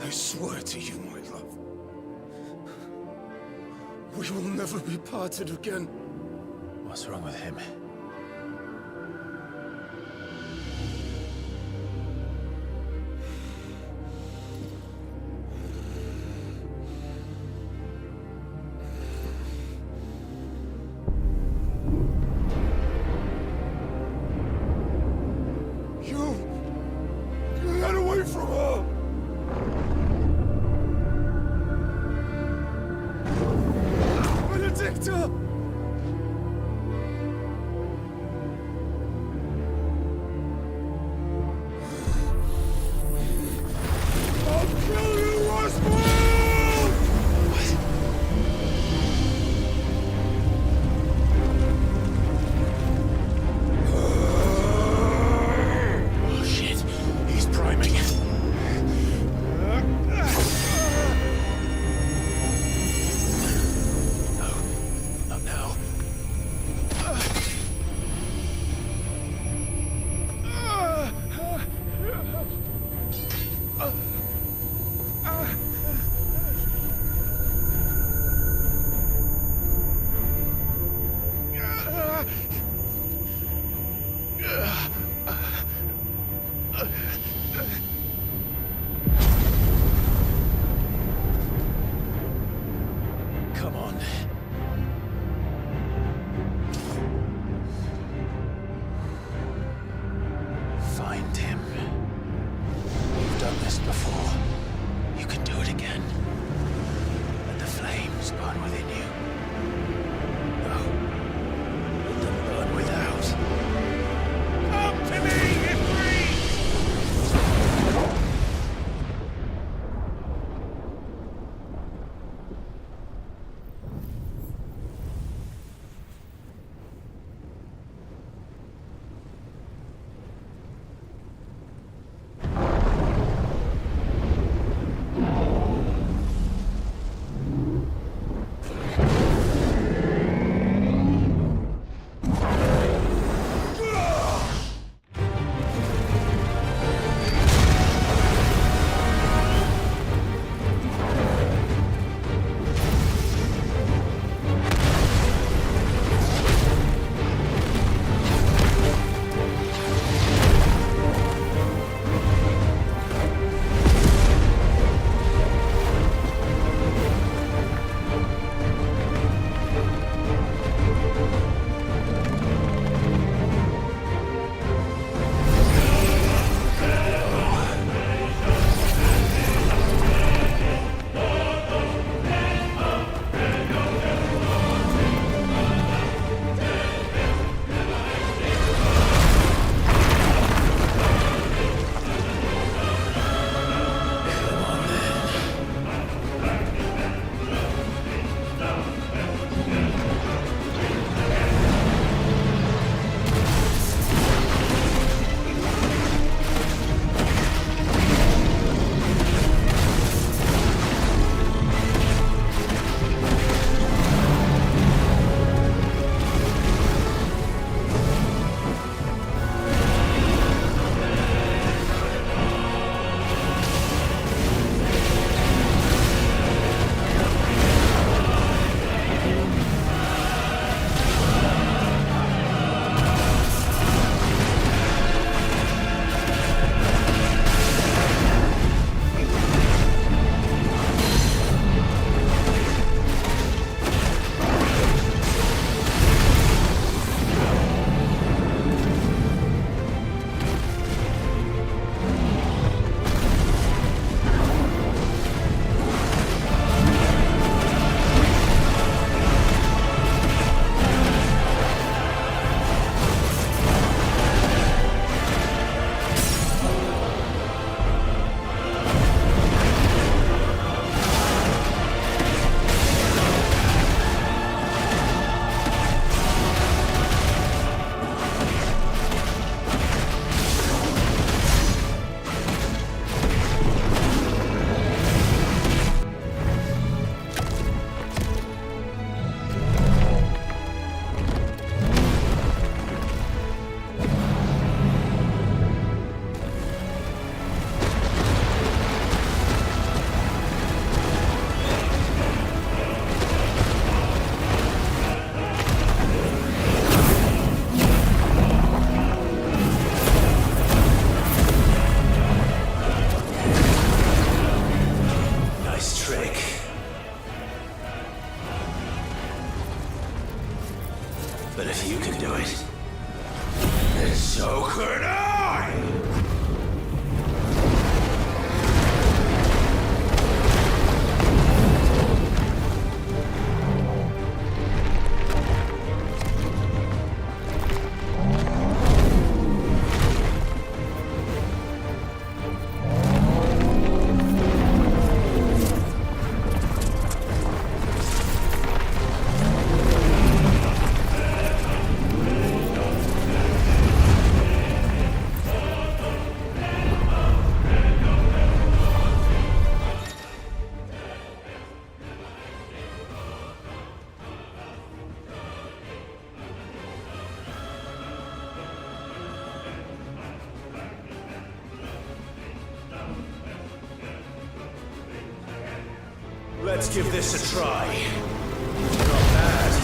I swear to you, my love, we will never be parted again. What's wrong with him? Get away from her! Benedicta! I'll kill you, Roswell! Oh shit, he's priming. Come on. Find him. You've done this before. You can do it again. Let the flames burn within you. No. Let them burn without. Come to me, Ifrit! But if you can do it, then so could I! Let's give this a try. Not bad.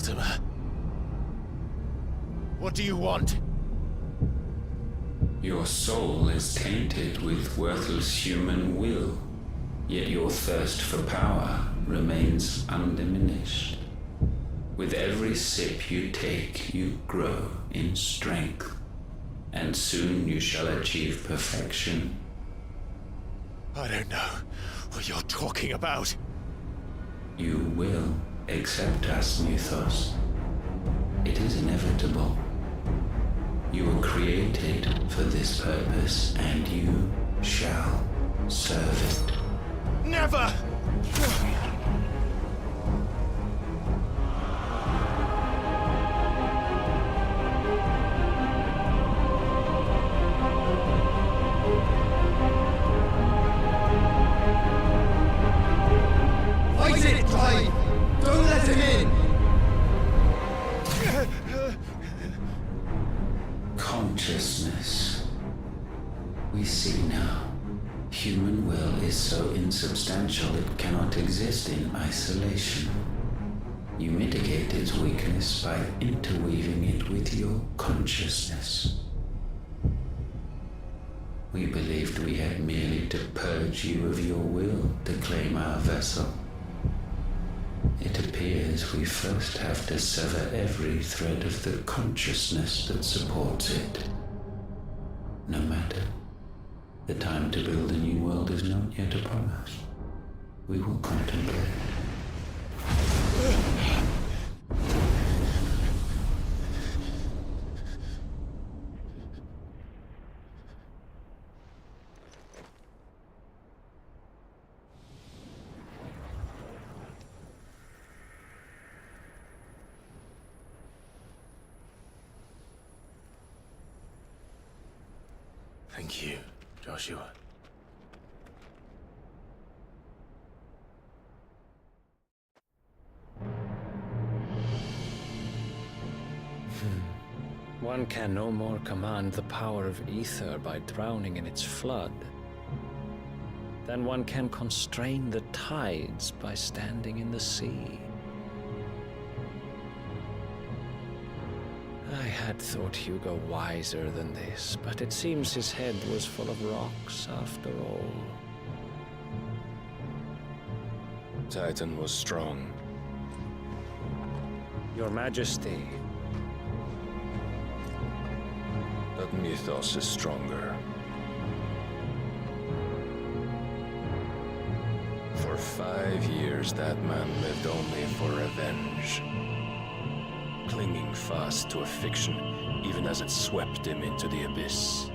Mortimer. What do you want? Your soul is tainted with worthless human will, yet your thirst for power remains undiminished. With every sip you take, you grow in strength, and soon you shall achieve perfection. I don't know what you're talking about. You will accept us, Mythos. It is inevitable. You were created for this purpose, and you shall serve it. Never! Fight it, Clive! Don't let him in! Consciousness. We see now. Human will is so insubstantial it cannot exist in isolation. You mitigate its weakness by interweaving it with your consciousness. We believed we had merely to purge you of your will to claim our vessel. It appears we first have to sever every thread of the consciousness that supports it. No matter. The time to build a new world is not yet upon us. We will contemplate. Thank you, Joshua. One can no more command the power of ether by drowning in its flood than one can constrain the tides by standing in the sea. I had thought Hugo wiser than this, but it seems his head was full of rocks after all. Titan was strong. Your Majesty. But Mythos is stronger. For 5 years, that man lived only for revenge. Clinging fast to a fiction, even as it swept him into the abyss.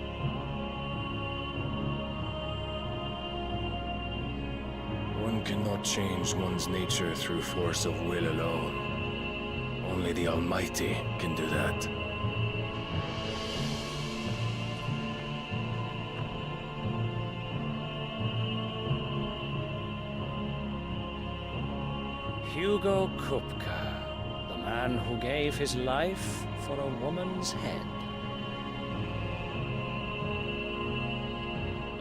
One cannot change one's nature through force of will alone. Only the Almighty can do that. Hugo Kupka. The man who gave his life for a woman's head.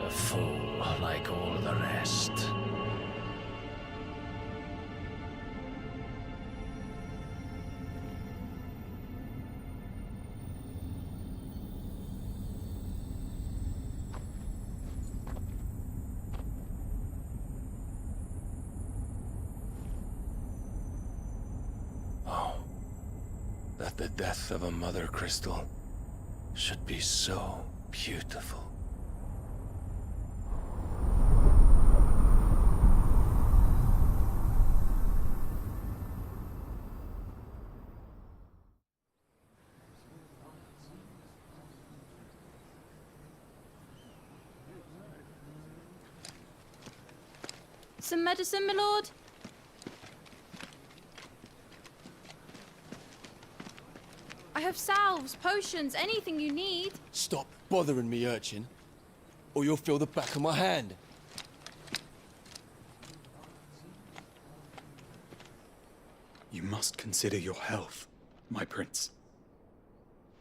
A fool like all the rest. That the death of a mother crystal should be so beautiful. Some medicine, my lord? I have salves, potions, anything you need. Stop bothering me, urchin, or you'll feel the back of my hand. You must consider your health, my prince.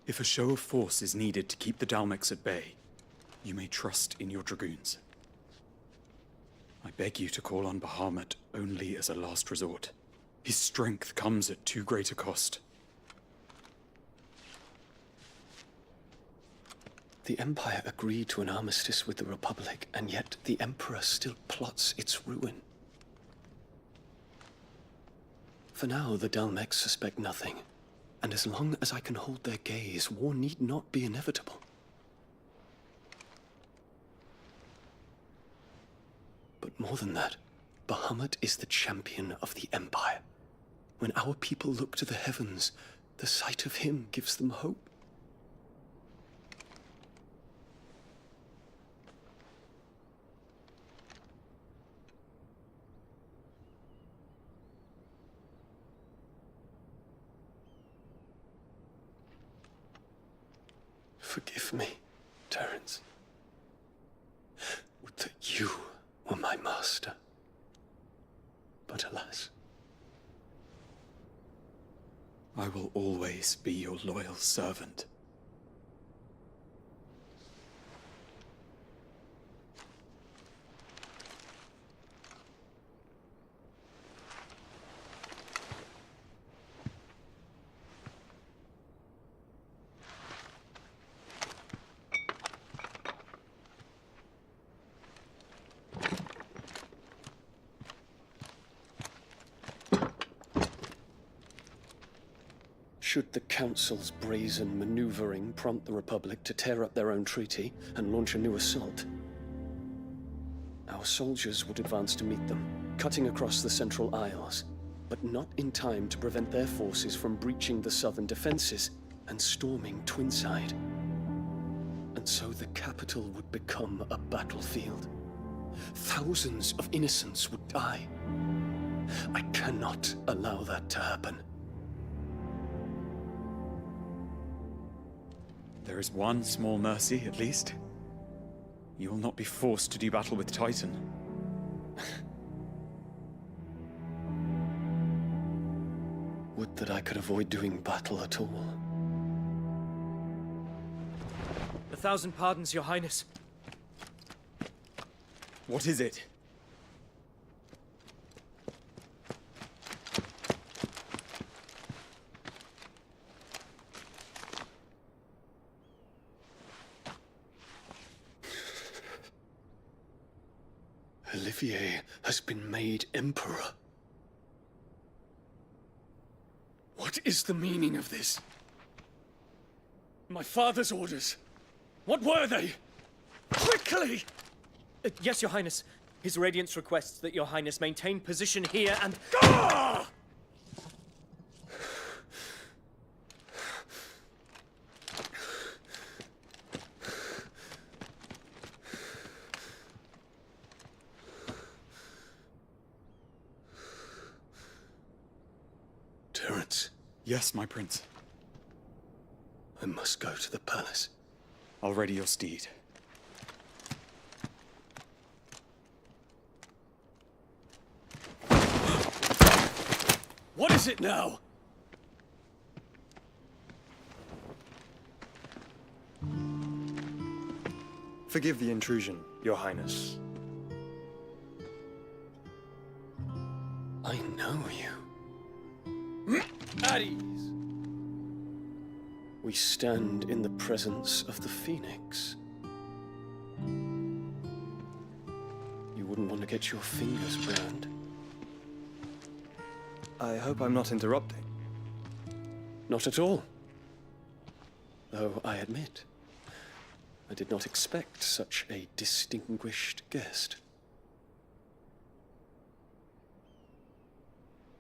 If a show of force is needed to keep the Dalmex at bay, you may trust in your dragoons. I beg you to call on Bahamut only as a last resort. His strength comes at too great a cost. The Empire agreed to an armistice with the Republic, and yet the Emperor still plots its ruin. For now, the Dalmex suspect nothing, and as long as I can hold their gaze, war need not be inevitable. But more than that, Bahamut is the champion of the Empire. When our people look to the heavens, the sight of him gives them hope. Forgive me, Terence. Would that you were my master. But alas. I will always be your loyal servant. Should the Council's brazen maneuvering prompt the Republic to tear up their own treaty and launch a new assault, our soldiers would advance to meet them, cutting across the Central Isles, but not in time to prevent their forces from breaching the southern defenses and storming Twinside. And so the capital would become a battlefield. Thousands of innocents would die. I cannot allow that to happen. There is one small mercy, at least. You will not be forced to do battle with Titan. Would that I could avoid doing battle at all. 1,000 pardons, Your Highness. What is it? Olivier has been made Emperor. What is the meaning of this? My father's orders. What were they? Quickly! Yes, Your Highness. His Radiance requests that Your Highness maintain position here and... Ah! Terence. Yes, my prince. I must go to the palace. I'll ready your steed. What is it now? Forgive the intrusion, Your Highness. I know you. At ease. We stand in the presence of the Phoenix. You wouldn't want to get your fingers burned. I hope I'm not interrupting. Not at all. Though I admit, I did not expect such a distinguished guest.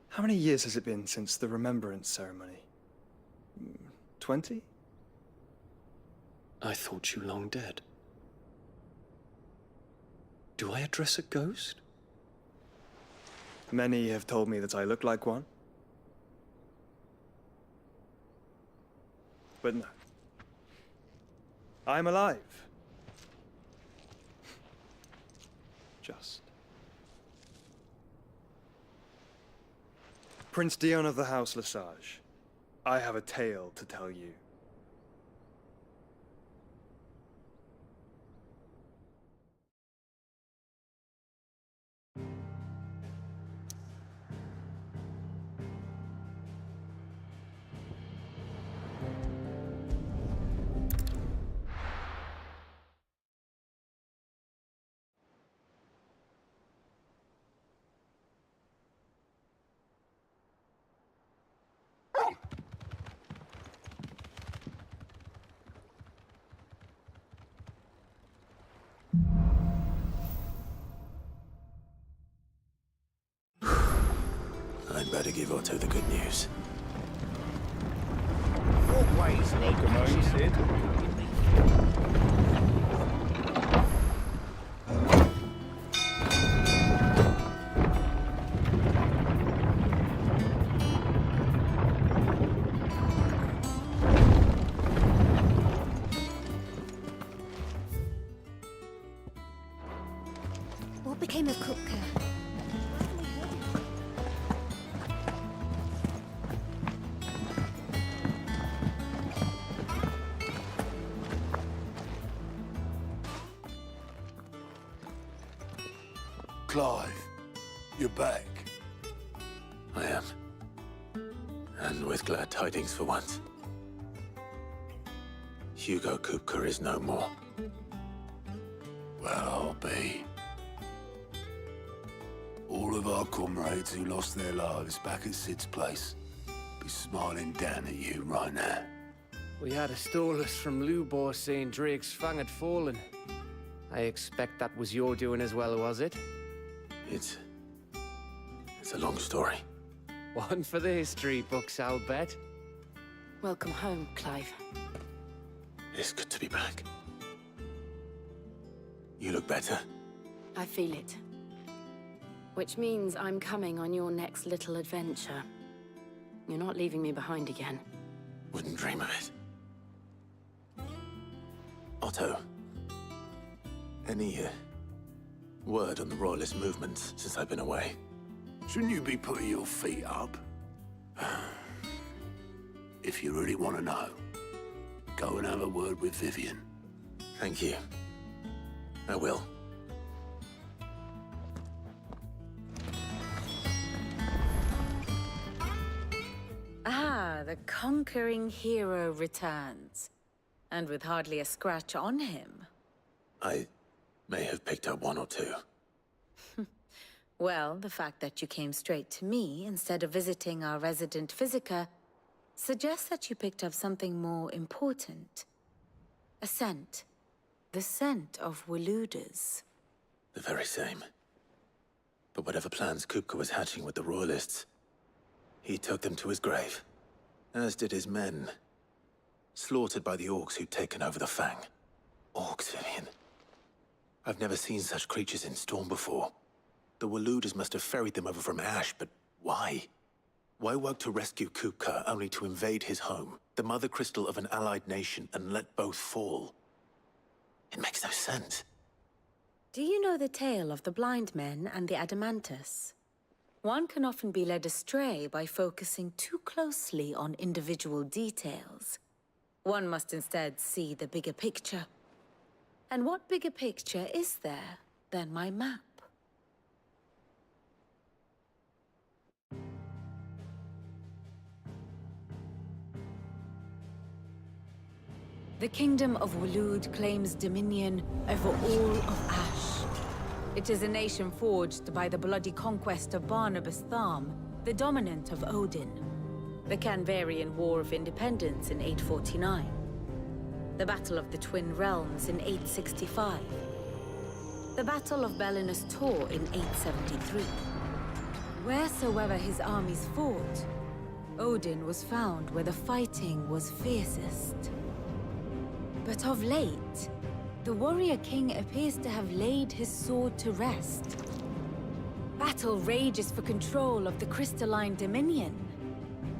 How many years has it been since the Remembrance ceremony? 20? I thought you long dead. Do I address a ghost? Many have told me that I look like one. But no. I'm alive. Just. Prince Dion of the House Lesage, I have a tale to tell you. I'd better give Otto the good news. Always welcome home, Sid. What became of Kupka? Clive, you're back. I am. And with glad tidings for once. Hugo Kupka is no more. Well, I'll be. All of our comrades who lost their lives back at Sid's place be smiling down at you right now. We had a stolus from Lubor saying Drake's Fang had fallen. I expect that was your doing as well, was it? It's a long story. One for the history books, I'll bet. Welcome home, Clive. It's good to be back. You look better. I feel it. Which means I'm coming on your next little adventure. You're not leaving me behind again. Wouldn't dream of it. Otto, any word on the Royalist movement since I've been away? Shouldn't you be putting your feet up? If you really want to know, go and have a word with Vivian. Thank you. I will. Ah, the conquering hero returns. And with hardly a scratch on him. I may have picked up one or two. Well, the fact that you came straight to me instead of visiting our resident physiker suggests that you picked up something more important. A scent. The scent of Waludas. The very same. But whatever plans Kupka was hatching with the Royalists, he took them to his grave. As did his men. Slaughtered by the orcs who'd taken over the Fang. Orcs, Vivian. I've never seen such creatures in Storm before. The Waludas must have ferried them over from Ash, but why? Why work to rescue Kupka only to invade his home, the mother crystal of an allied nation, and let both fall? It makes no sense. Do you know the tale of the blind men and the Adamantus? One can often be led astray by focusing too closely on individual details. One must instead see the bigger picture. And what bigger picture is there than my map? The Kingdom of Waloed claims dominion over all of Ash. It is a nation forged by the bloody conquest of Barnabas Tharm, the dominant of Odin. The Canvarian War of Independence in 849. The Battle of the Twin Realms in 865. The Battle of Belinus Tor in 873. Wheresoever his armies fought, Odin was found where the fighting was fiercest. But of late, the warrior king appears to have laid his sword to rest. Battle rages for control of the crystalline dominion.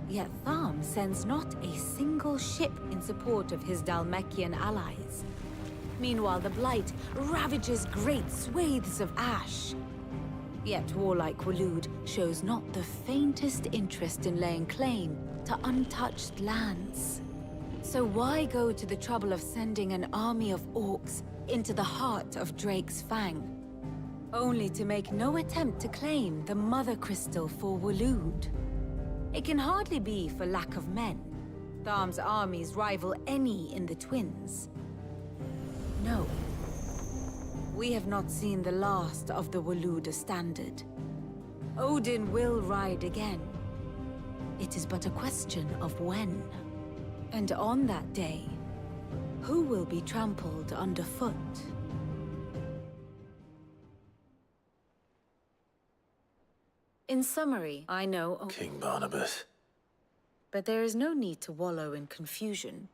Yet Tharm sends not a single ship in support of his Dhalmekian allies. Meanwhile, the Blight ravages great swathes of Ash. Yet warlike Waloed shows not the faintest interest in laying claim to untouched lands. So why go to the trouble of sending an army of orcs into the heart of Drake's Fang? Only to make no attempt to claim the Mother Crystal for Waloed. It can hardly be for lack of men. Tharm's armies rival any in the Twins. No. We have not seen the last of the Waluda standard. Odin will ride again. It is but a question of when. And on that day, who will be trampled underfoot? In summary, I know... King Barnabas. But there is no need to wallow in confusion.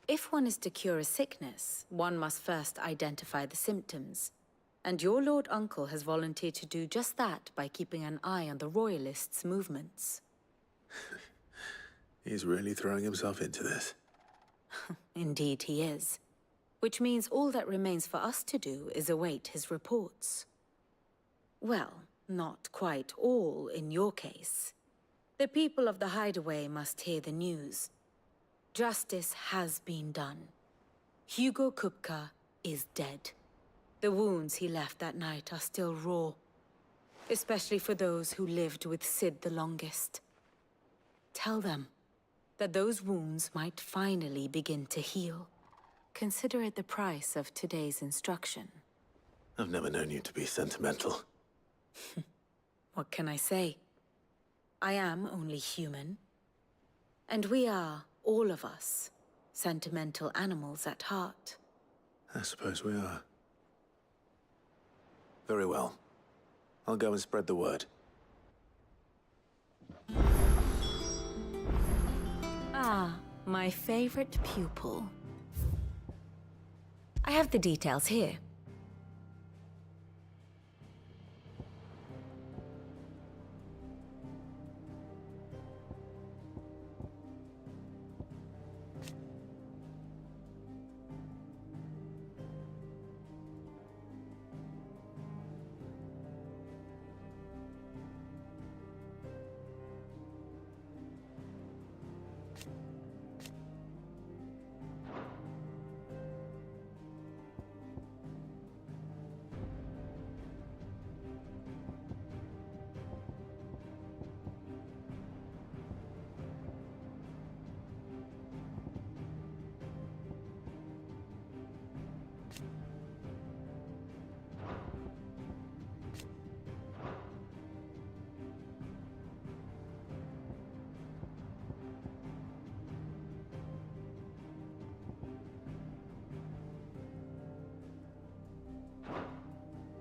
If one is to cure a sickness, one must first identify the symptoms. And your Lord Uncle has volunteered to do just that by keeping an eye on the Royalists' movements. He's really throwing himself into this. Indeed he is. Which means all that remains for us to do is await his reports. Well, not quite all in your case. The people of the Hideaway must hear the news. Justice has been done. Hugo Kupka is dead. The wounds he left that night are still raw, especially for those who lived with Sid the longest. Tell them that those wounds might finally begin to heal. Consider it the price of today's instruction. I've never known you to be sentimental. What can I say? I am only human. And we are, all of us, sentimental animals at heart. I suppose we are. Very well. I'll go and spread the word. Ah, my favorite pupil. I have the details here.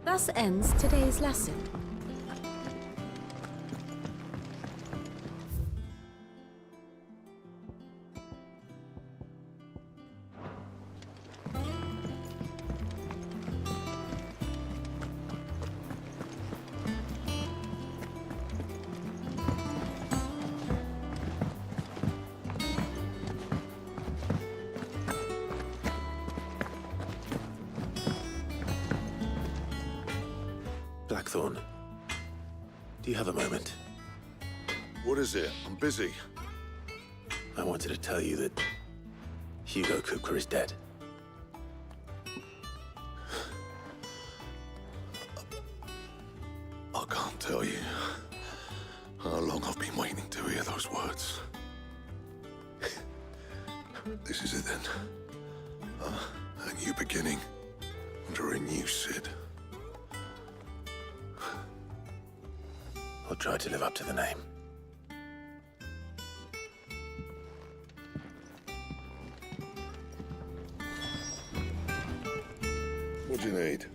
Thus ends today's lesson. Blackthorn, do you have a moment? What is it? I'm busy. I wanted to tell you that Hugo Kupka is dead. I can't tell you how long I've been waiting to hear those words. This is it then. A new beginning under a new Sid. I'll try to live up to the name. What do you need?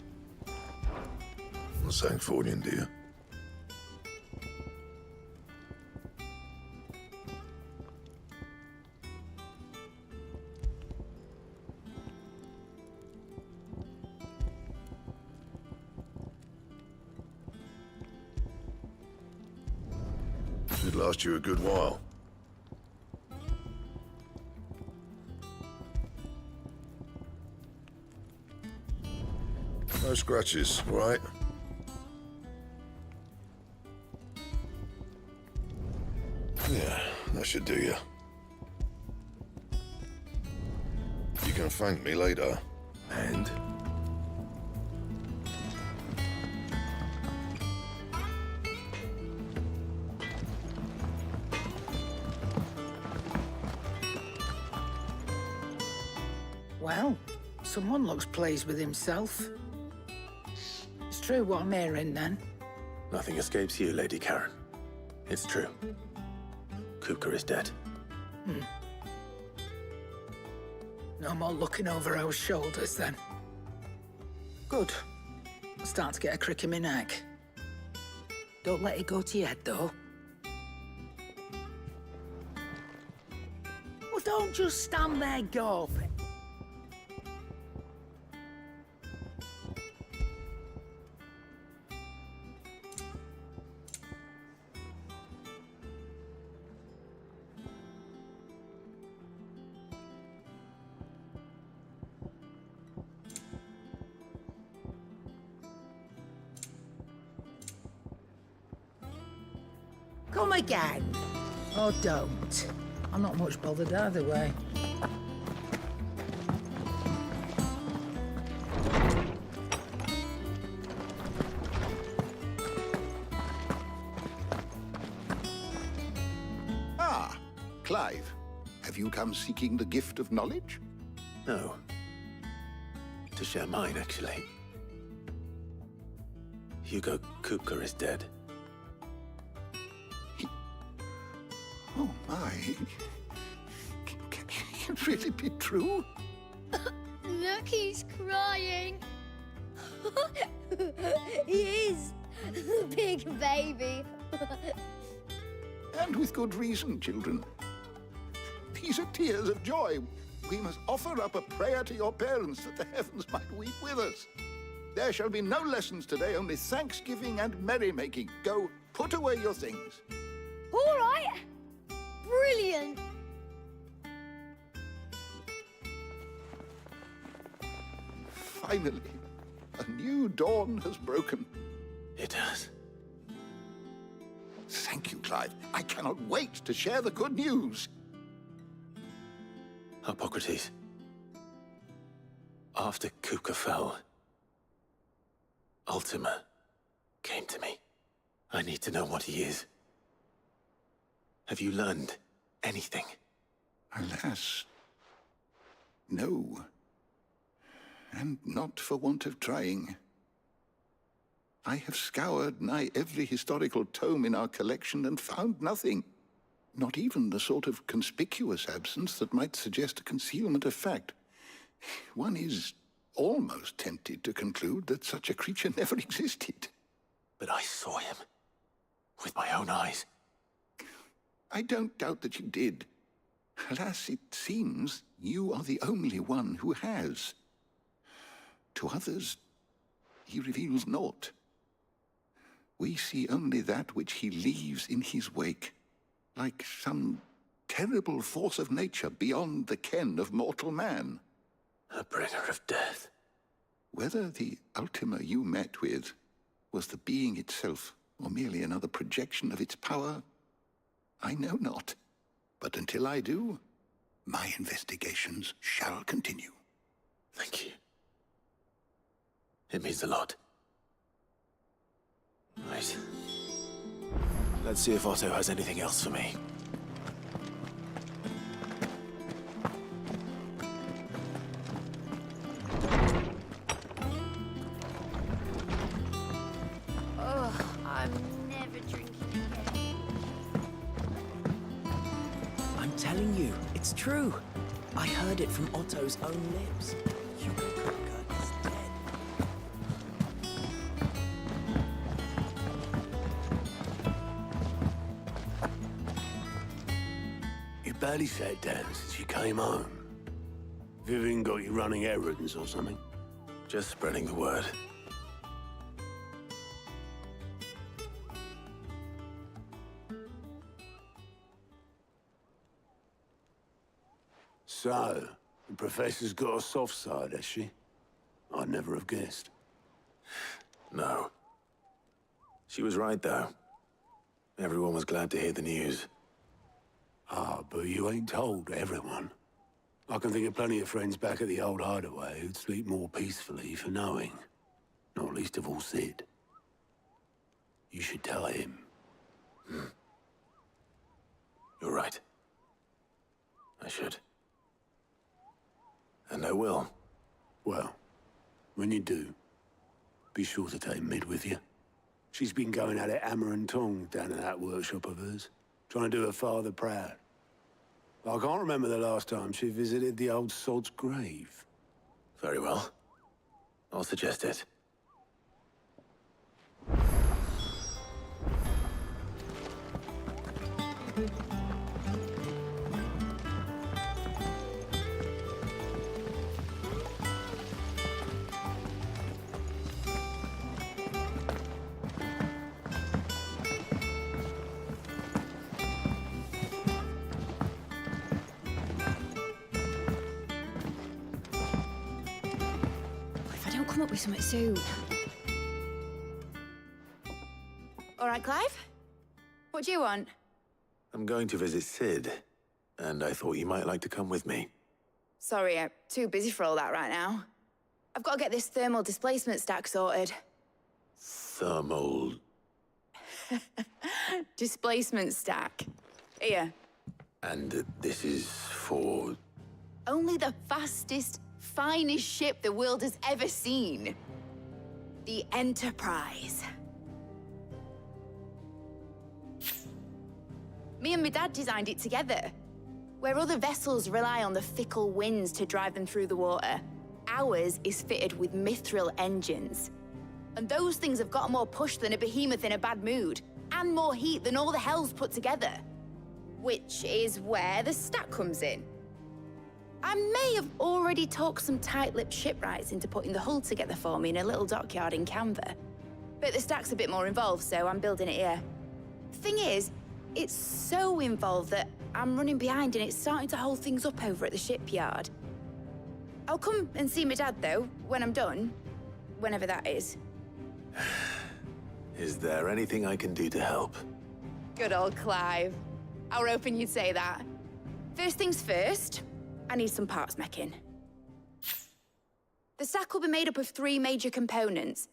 A Sancfordian, do you? Should last you a good while. No scratches, right? Yeah, that should do you. You can thank me later. And? Well, someone looks pleased with himself. It's true what I'm hearing, then. Nothing escapes you, Lady Karen. It's true. Kupka is dead. No more looking over our shoulders, then. Good. I'm starting to get a crick in my neck. Don't let it go to your head, though. Well, don't just stand there gawping. Come again. Or don't. I'm not much bothered either way. Ah, Clive. Have you come seeking the gift of knowledge? No. To share mine, actually. Hugo Kupka is dead. Oh, my. Can it really be true? Look, he's crying. He is. Big baby. And with good reason, children. These are tears of joy. We must offer up a prayer to your parents that the heavens might weep with us. There shall be no lessons today, only thanksgiving and merrymaking. Go, put away your things. All right. Brilliant. Finally, a new dawn has broken. It has. Thank you, Clive. I cannot wait to share the good news. Hippocrates. After Kupka fell, Ultima came to me. I need to know what he is. Have you learned anything? Alas, no. And not for want of trying. I have scoured nigh every historical tome in our collection and found nothing. Not even the sort of conspicuous absence that might suggest a concealment of fact. One is almost tempted to conclude that such a creature never existed. But I saw him. With my own eyes. I don't doubt that you did. Alas, it seems you are the only one who has. To others, he reveals naught. We see only that which he leaves in his wake, like some terrible force of nature beyond the ken of mortal man. A bringer of death. Whether the Ultima you met with was the being itself, or merely another projection of its power, I know not. But until I do, my investigations shall continue. Thank you. It means a lot. Right. Let's see if Otto has anything else for me. Ugh, I'm never drinking again. I'm telling you, it's true. I heard it from Otto's own lips. Hugo Kupka is dead. You barely sat down since you came home. Vivian got you running errands or something? Just spreading the word. So, the Professor's got a soft side, has she? I'd never have guessed. No. She was right, though. Everyone was glad to hear the news. Ah, but you ain't told everyone. I can think of plenty of friends back at the old hideaway who'd sleep more peacefully for knowing. Not least of all Sid. You should tell him. You're right. I should. And I will. Well, when you do, be sure to take Mid with you. She's been going at it hammer and tong down at that workshop of hers, trying to do her father proud. I can't remember the last time she visited the old sod's grave. Very well. I'll suggest it. If I don't come up with something soon. All right, Clive? What do you want? I'm going to visit Sid, and I thought you might like to come with me. Sorry, I'm too busy for all that right now. I've got to get this thermal displacement stack sorted. Thermal... Displacement stack. Here. And this is for... Only the fastest, finest ship the world has ever seen. The Enterprise. Me and my dad designed it together. Where other vessels rely on the fickle winds to drive them through the water, ours is fitted with mithril engines. And those things have got more push than a behemoth in a bad mood, and more heat than all the hells put together. Which is where the stack comes in. I may have already talked some tight-lipped shipwrights into putting the hull together for me in a little dockyard in Canva. But the stack's a bit more involved, so I'm building it here. Thing is, it's so involved that I'm running behind and it's starting to hold things up over at the shipyard. I'll come and see my dad, though, when I'm done. Whenever that is. Is there anything I can do to help? Good old Clive. I were hoping you'd say that. First things first, I need some parts meching. The stack will be made up of 3 major components.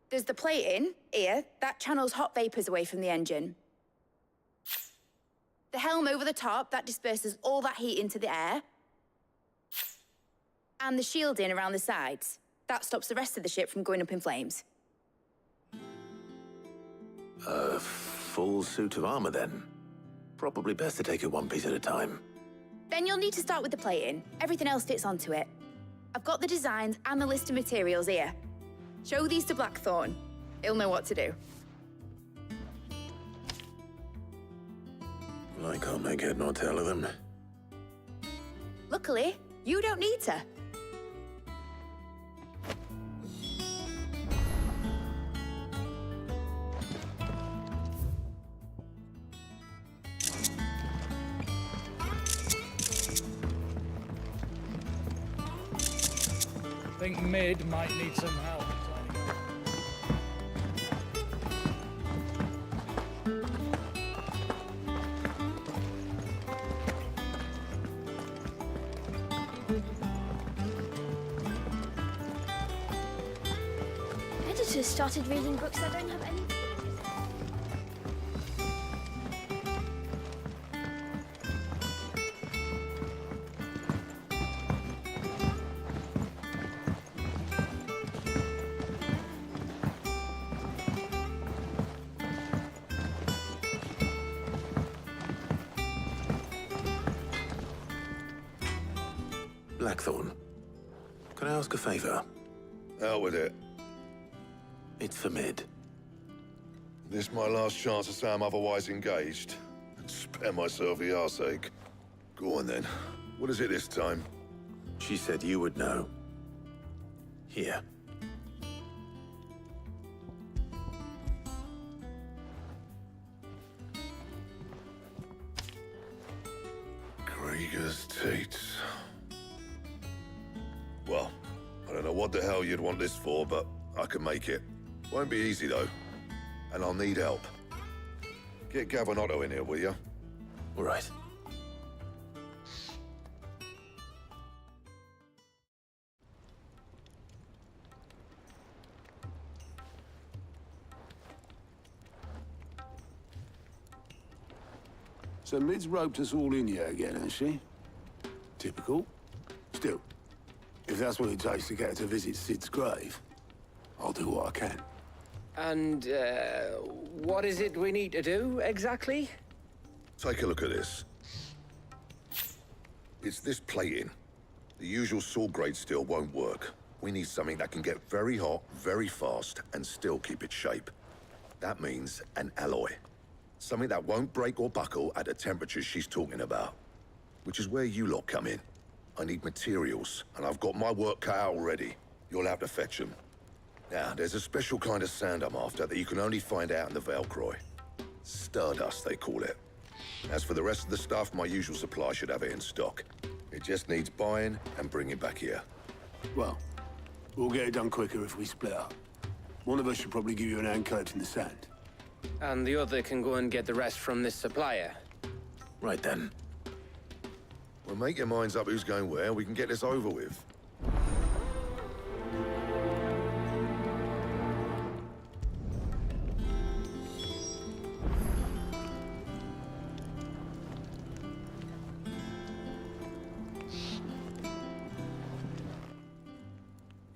There's the plating, here, that channels hot vapors away from the engine. The helm over the top, that disperses all that heat into the air. And the shielding around the sides. That stops the rest of the ship from going up in flames. A full suit of armor, then. Probably best to take it one piece at a time. Then you'll need to start with the plating. Everything else fits onto it. I've got the designs and the list of materials here. Show these to Blackthorn. He'll know what to do. I can't make head nor tail of them. Luckily, you don't need to. I think mid might need some help. Editors started reading books that don't have any. Blackthorn, can I ask a favor? Out with it. It's for Mid. This my last chance to say I'm otherwise engaged. Spare myself the arseache. Go on then. What is it this time? She said you would know. Here. Krieger's Teats. Well, I don't know what the hell you'd want this for, but I can make it. Won't be easy, though. And I'll need help. Get Gavin in here, will you? All right. So Mid's roped us all in here again, has she? Typical. Still, if that's what it takes to get her to visit Sid's grave, I'll do what I can. And, what is it we need to do, exactly? Take a look at this. It's this plating. The usual sword-grade steel won't work. We need something that can get very hot, very fast, and still keep its shape. That means an alloy. Something that won't break or buckle at the temperatures she's talking about. Which is where you lot come in. I need materials, and I've got my work cut out already. You'll have to fetch them. Now, there's a special kind of sand I'm after that you can only find out in the Velcroy. Stardust, they call it. As for the rest of the stuff, my usual supply should have it in stock. It just needs buying and bringing back here. Well, we'll get it done quicker if we split up. One of us should probably give you an hand collecting the sand. And the other can go and get the rest from this supplier. Right then. Well, make your minds up who's going where, we can get this over with.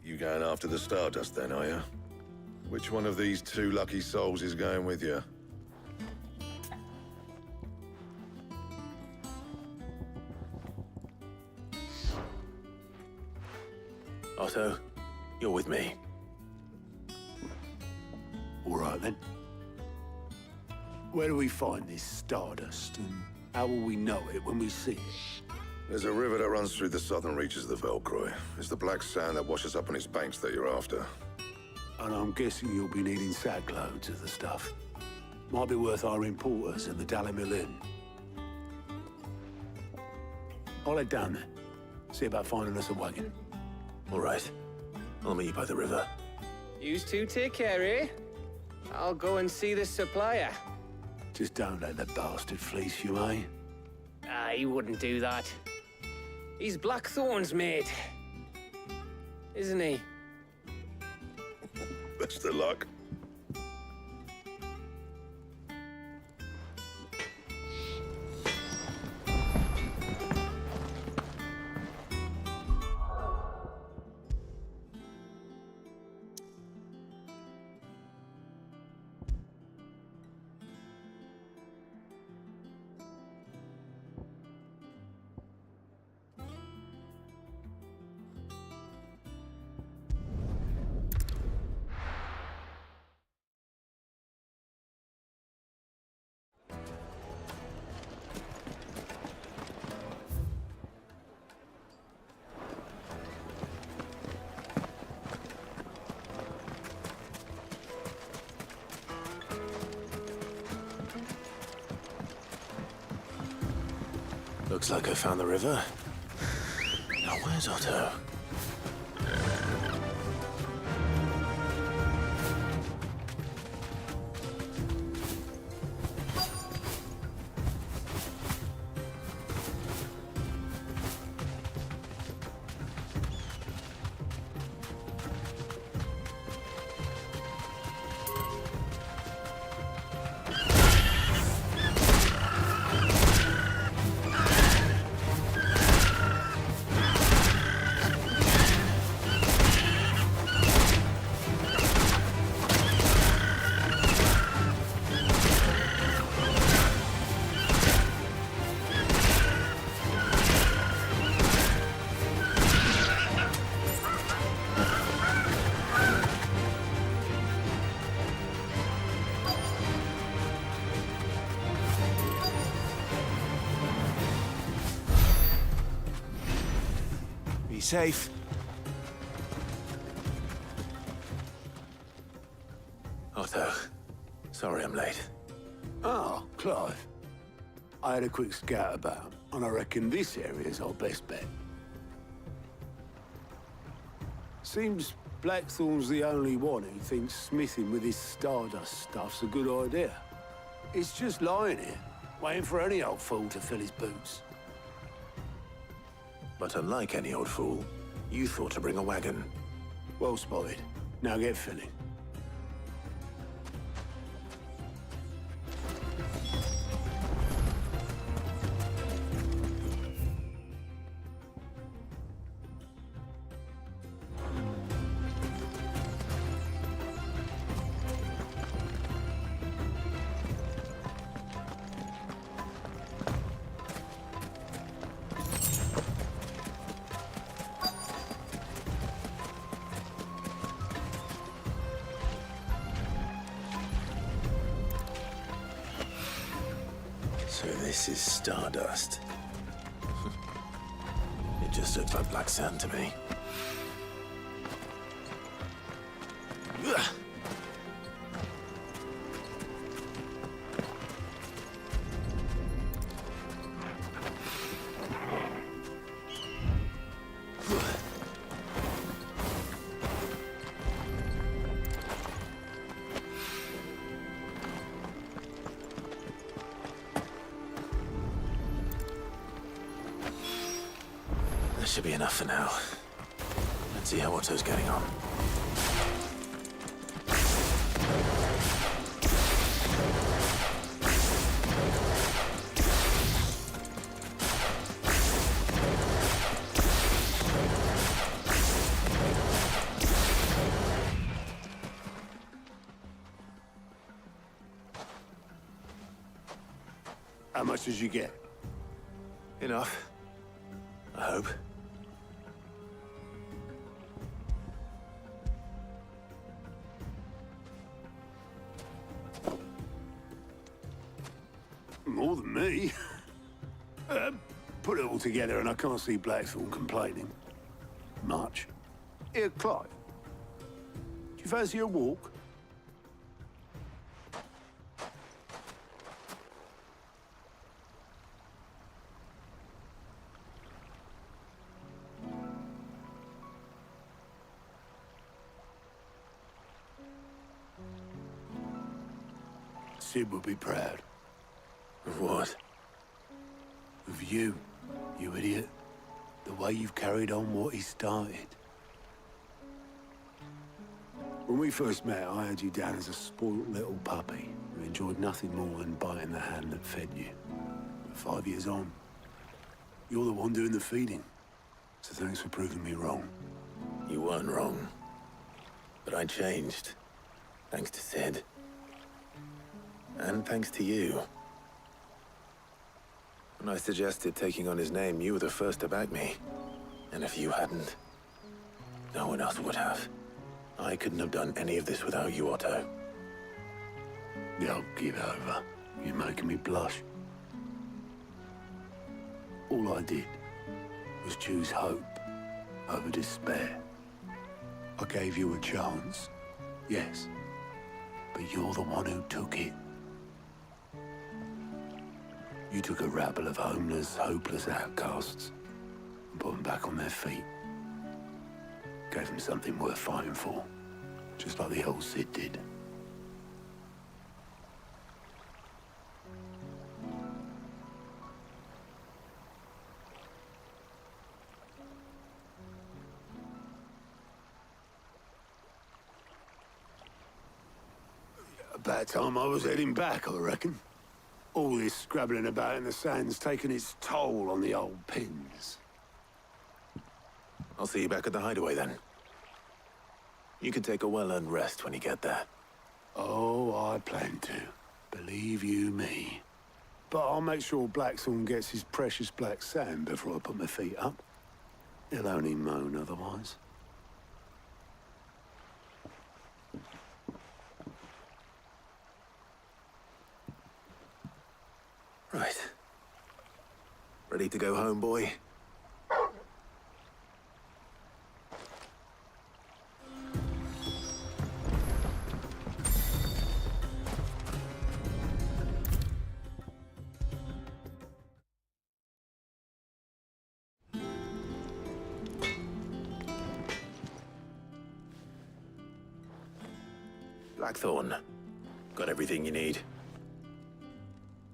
You going after the Stardust then, are you? Which one of these two lucky souls is going with you? Otto, you're with me. All right, then. Where do we find this Stardust, and how will we know it when we see it? There's a river that runs through the southern reaches of the Velcroy. It's the black sand that washes up on its banks that you're after. And I'm guessing you'll be needing sack loads of the stuff. Might be worth hiring porters at the Dalimil Inn. I'll head down there. See about finding us a wagon. All right. I'll meet you by the river. You two take care, eh? I'll go and see this supplier. Just don't let the bastard fleece you, eh? Ah, he wouldn't do that. He's Blackthorn's mate. Isn't he? Best of luck. Looks like I found the river. Now where's Otto? Be safe. Otto, sorry I'm late. Ah, Clive. I had a quick scout about, and I reckon this area's our best bet. Seems Blackthorn's the only one who thinks smithing with his Stardust stuff's a good idea. It's just lying here, waiting for any old fool to fill his boots. But unlike any old fool, you thought to bring a wagon. Well spotted. Now get filling. So this is stardust. It just looks like black sand to me. Ugh. That should be enough for now. Let's see how Otto's getting on. How much did you get? Enough. I hope. More than me. Put it all together and I can't see Blackthorn complaining. Much. Here, Clive. Do you fancy a walk? Sid would be proud. Of what? Of you, you idiot. The way you've carried on what he started. When we first met, I had you down as a spoilt little puppy who enjoyed nothing more than biting the hand that fed you. But 5 years on, you're the one doing the feeding. So thanks for proving me wrong. You weren't wrong. But I changed. Thanks to Sid. And thanks to you. When I suggested taking on his name, you were the first to back me. And if you hadn't, no one else would have. I couldn't have done any of this without you, Otto. Don't give over. You're making me blush. All I did was choose hope over despair. I gave you a chance, yes, but you're the one who took it. You took a rabble of homeless, hopeless outcasts and put them back on their feet. Gave them something worth fighting for, just like the old Sid did. About time I was heading back, I reckon. All this scrabbling about in the sand's taken its toll on the old pins. I'll see you back at the hideaway then. You can take a well-earned rest when you get there. Oh, I plan to. Believe you me. But I'll make sure Blackthorn gets his precious black sand before I put my feet up. He'll only moan otherwise. Right. Ready to go home, boy? Blackthorn, got everything you need?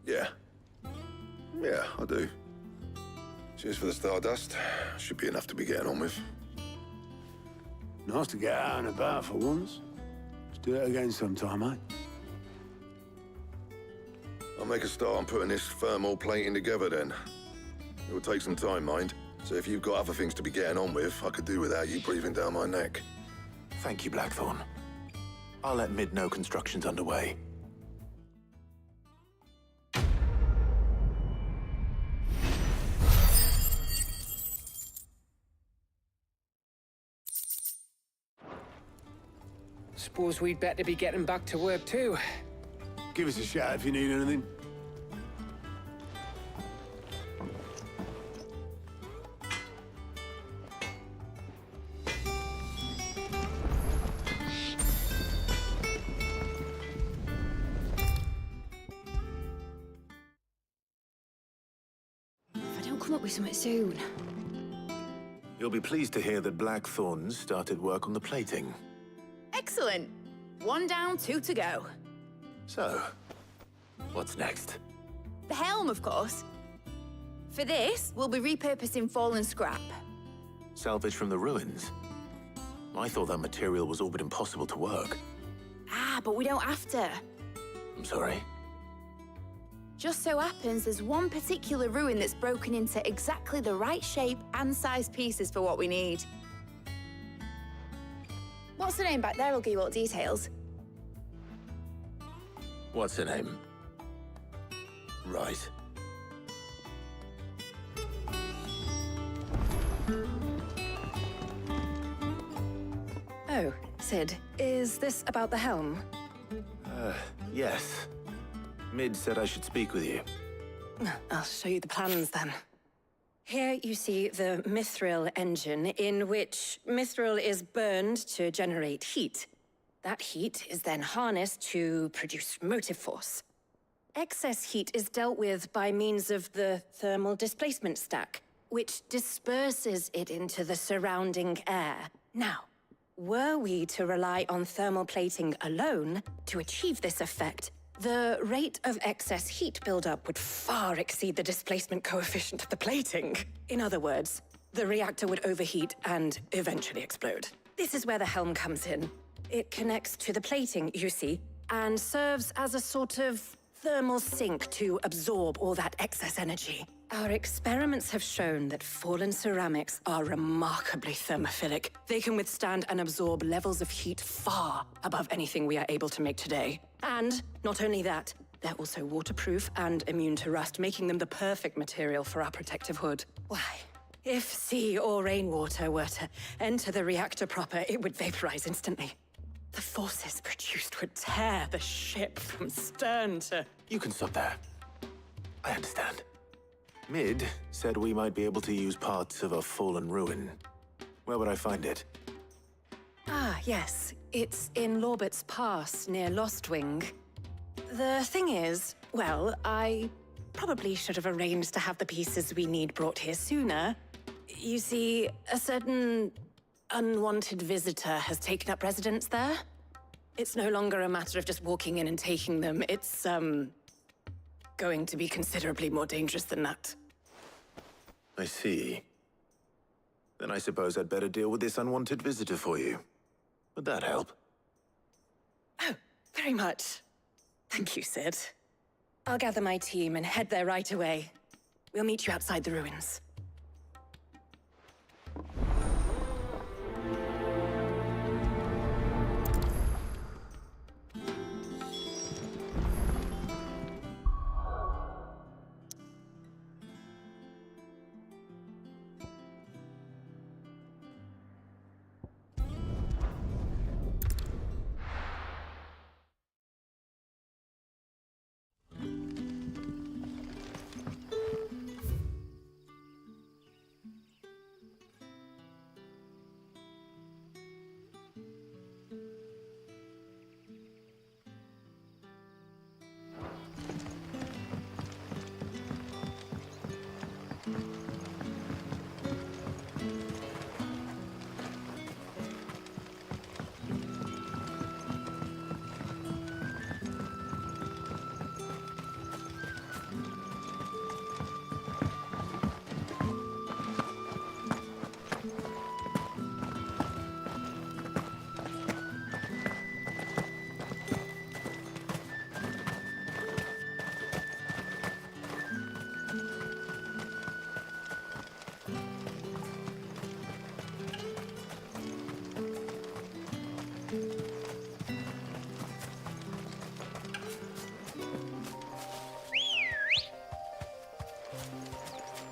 Yeah. Yeah, I do. Cheers for the stardust. Should be enough to be getting on with. Nice to get out and about for once. Let's do it again sometime, eh? I'll make a start on putting this thermal plating together then. It will take some time, mind. So if you've got other things to be getting on with, I could do without you breathing down my neck. Thank you, Blackthorn. I'll let Mid know construction's underway. Suppose we'd better be getting back to work too. Give us a shout if you need anything. come up with something soon. You'll be pleased to hear that Blackthorn's started work on the plating. Excellent. 1 down, 2 to go. So, what's next? The helm, of course. For this, we'll be repurposing fallen scrap. Salvage from the ruins? I thought that material was all but impossible to work. Ah, but we don't have to. I'm sorry. Just so happens there's one particular ruin that's broken into exactly the right shape and size pieces for what we need. What's the name back there? I'll give you all the details. What's her name? Right. Oh, Sid, is this about the helm? Yes. Mid said I should speak with you. I'll show you the plans then. Here you see the mithril engine, in which mithril is burned to generate heat. That heat is then harnessed to produce motive force. Excess heat is dealt with by means of the thermal displacement stack, which disperses it into the surrounding air. Now, were we to rely on thermal plating alone to achieve this effect, the rate of excess heat buildup would far exceed the displacement coefficient of the plating. In other words, the reactor would overheat and eventually explode. This is where the helm comes in. It connects to the plating, you see, and serves as a sort of thermal sink to absorb all that excess energy. Our experiments have shown that fallen ceramics are remarkably thermophilic. They can withstand and absorb levels of heat far above anything we are able to make today. And not only that, they're also waterproof and immune to rust, making them the perfect material for our protective hood. Why? If sea or rainwater were to enter the reactor proper, it would vaporize instantly. The forces produced would tear the ship from stern to... You can stop there. I understand. Mid said we might be able to use parts of a fallen ruin. Where would I find it? Ah, yes. It's in Lorbert's Pass, near Lostwing. The thing is, well, I probably should have arranged to have the pieces we need brought here sooner. You see, a certain unwanted visitor has taken up residence there. It's no longer a matter of just walking in and taking them. It's, going to be considerably more dangerous than that. I see. Then I suppose I'd better deal with this unwanted visitor for you. Would that help? Oh, very much. Thank you, Sid. I'll gather my team and head there right away. We'll meet you outside the ruins.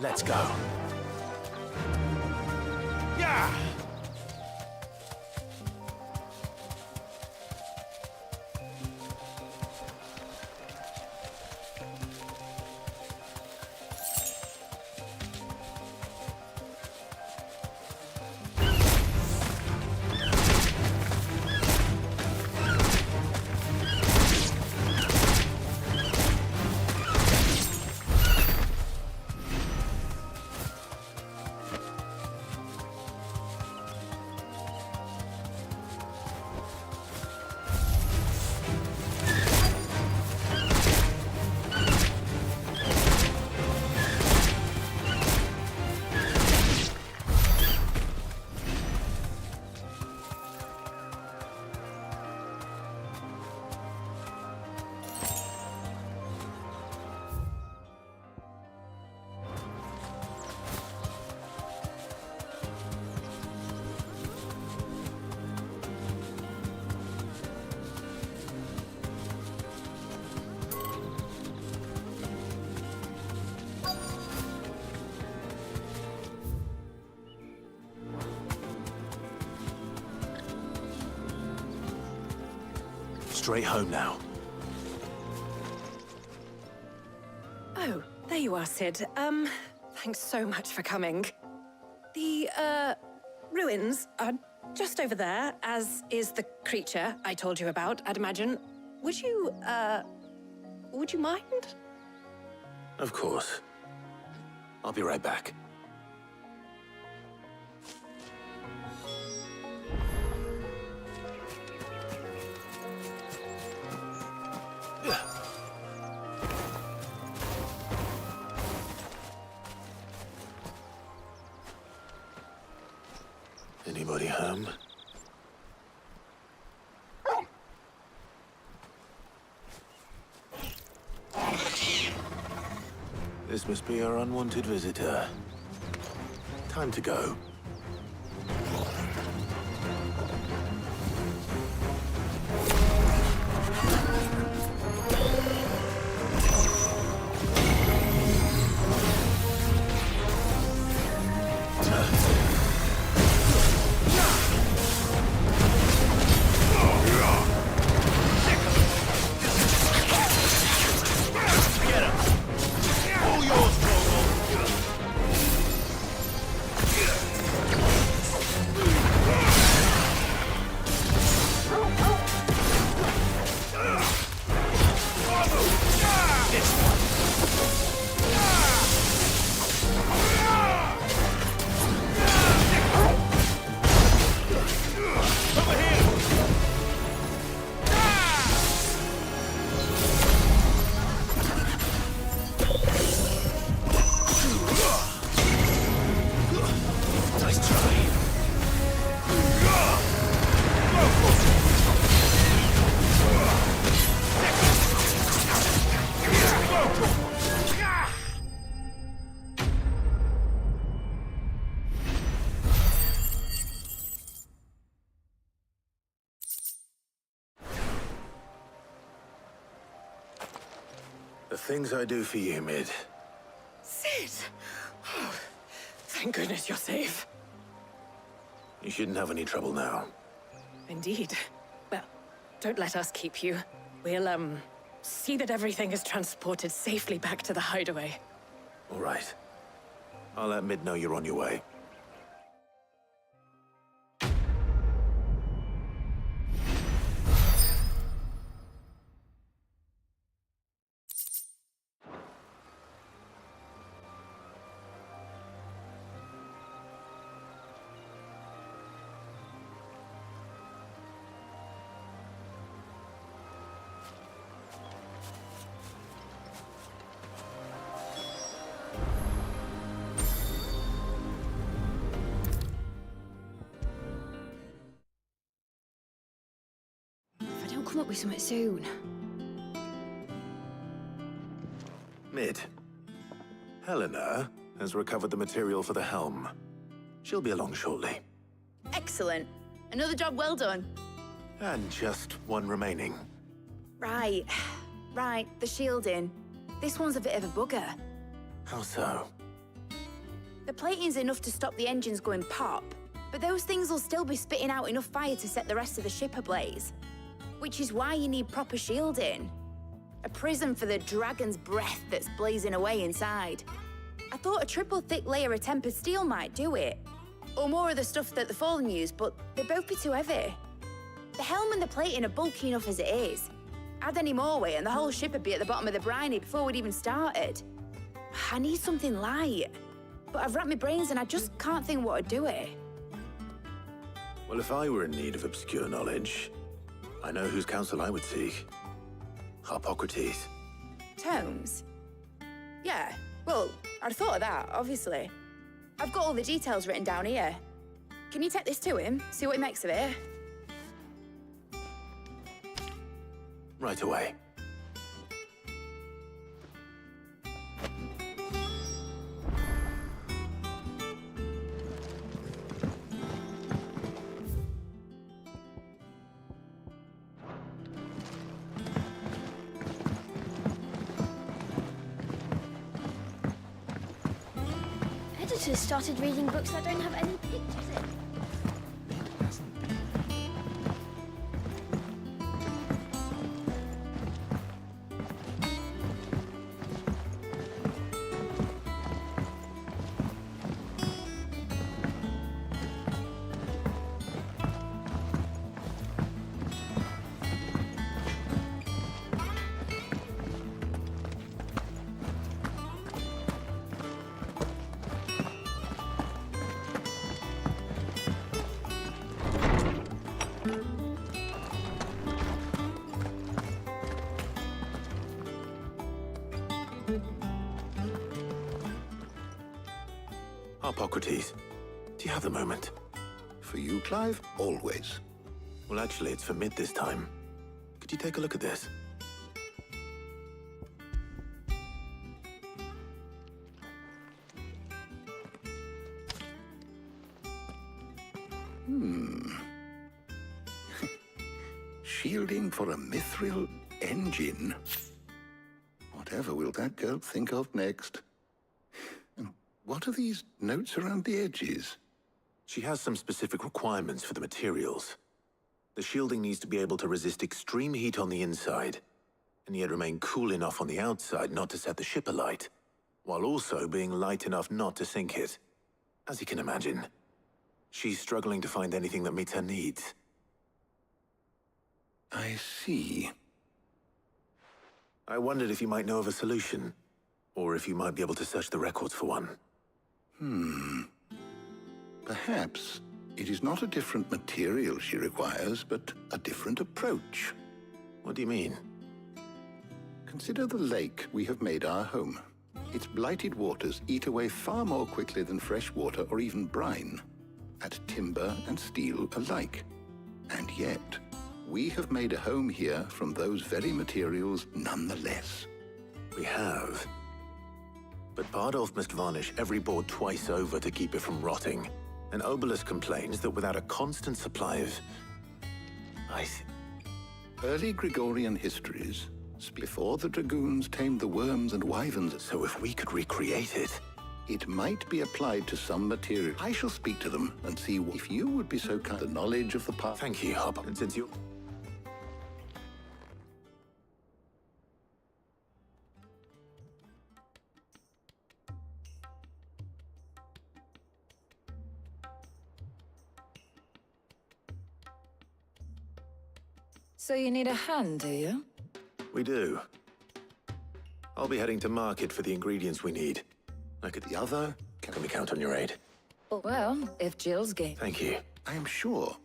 Let's go. Yeah! straight home now. Oh, there you are, Sid. Thanks so much for coming. The, ruins are just over there, as is the creature I told you about, I'd imagine. Would you mind? Of course. I'll be right back. Anybody home? This must be our unwanted visitor. Time to go. The things I do for you, Mid. Sid! Oh, thank goodness you're safe. You shouldn't have any trouble now. Indeed. Well, don't let us keep you. We'll, see that everything is transported safely back to the hideaway. All right. I'll let Mid know you're on your way. Come up with something soon. Mid. Helena has recovered the material for the helm. She'll be along shortly. Excellent. Another job well done. And just one remaining. Right. Right, the shielding. This one's a bit of a bugger. How so? The plating's enough to stop the engines going pop, but those things will still be spitting out enough fire to set the rest of the ship ablaze. Which is why you need proper shielding. A prism for the dragon's breath that's blazing away inside. I thought a triple thick layer of tempered steel might do it. Or more of the stuff that the Fallen use, but they'd both be too heavy. The helm and the plating are bulky enough as it is. Add any more weight and the whole ship would be at the bottom of the briny before we'd even started. I need something light. But I've racked my brains and I just can't think what would do it. Well, if I were in need of obscure knowledge, I know whose counsel I would seek. Harpocrates. Tomes? Yeah, well, I'd thought of that, obviously. I've got all the details written down here. Can you take this to him, see what he makes of it? Right away. Editors started reading books that don't have any pictures in. Harpocrates, do you have the moment? For you, Clive, always. Well, actually, it's for mid this time. Could you take a look at this? Shielding for a mithril engine. Whatever will that girl think of next? And what are these notes around the edges? She has some specific requirements for the materials. The shielding needs to be able to resist extreme heat on the inside, and yet remain cool enough on the outside not to set the ship alight, while also being light enough not to sink it. As you can imagine, she's struggling to find anything that meets her needs. I see. I wondered if you might know of a solution, or if you might be able to search the records for one. Perhaps it is not a different material she requires, but a different approach. What do you mean? Consider the lake we have made our home. Its blighted waters eat away far more quickly than fresh water or even brine, at timber and steel alike. And yet, we have made a home here from those very materials nonetheless. We have. But Bardolph must varnish every board twice over to keep it from rotting. And Obelus complains that without a constant supply of... Early Gregorian histories, before the dragoons tamed the worms and wyverns. So if we could recreate it... It might be applied to some material. I shall speak to them and see if you would be so kind. The knowledge of the past. Thank you, Hop. And since you... So you need a hand, do you? We do. I'll be heading to market for the ingredients we need. Like at the other, can we count on your aid? Well, if Jill's game. Thank you. I am sure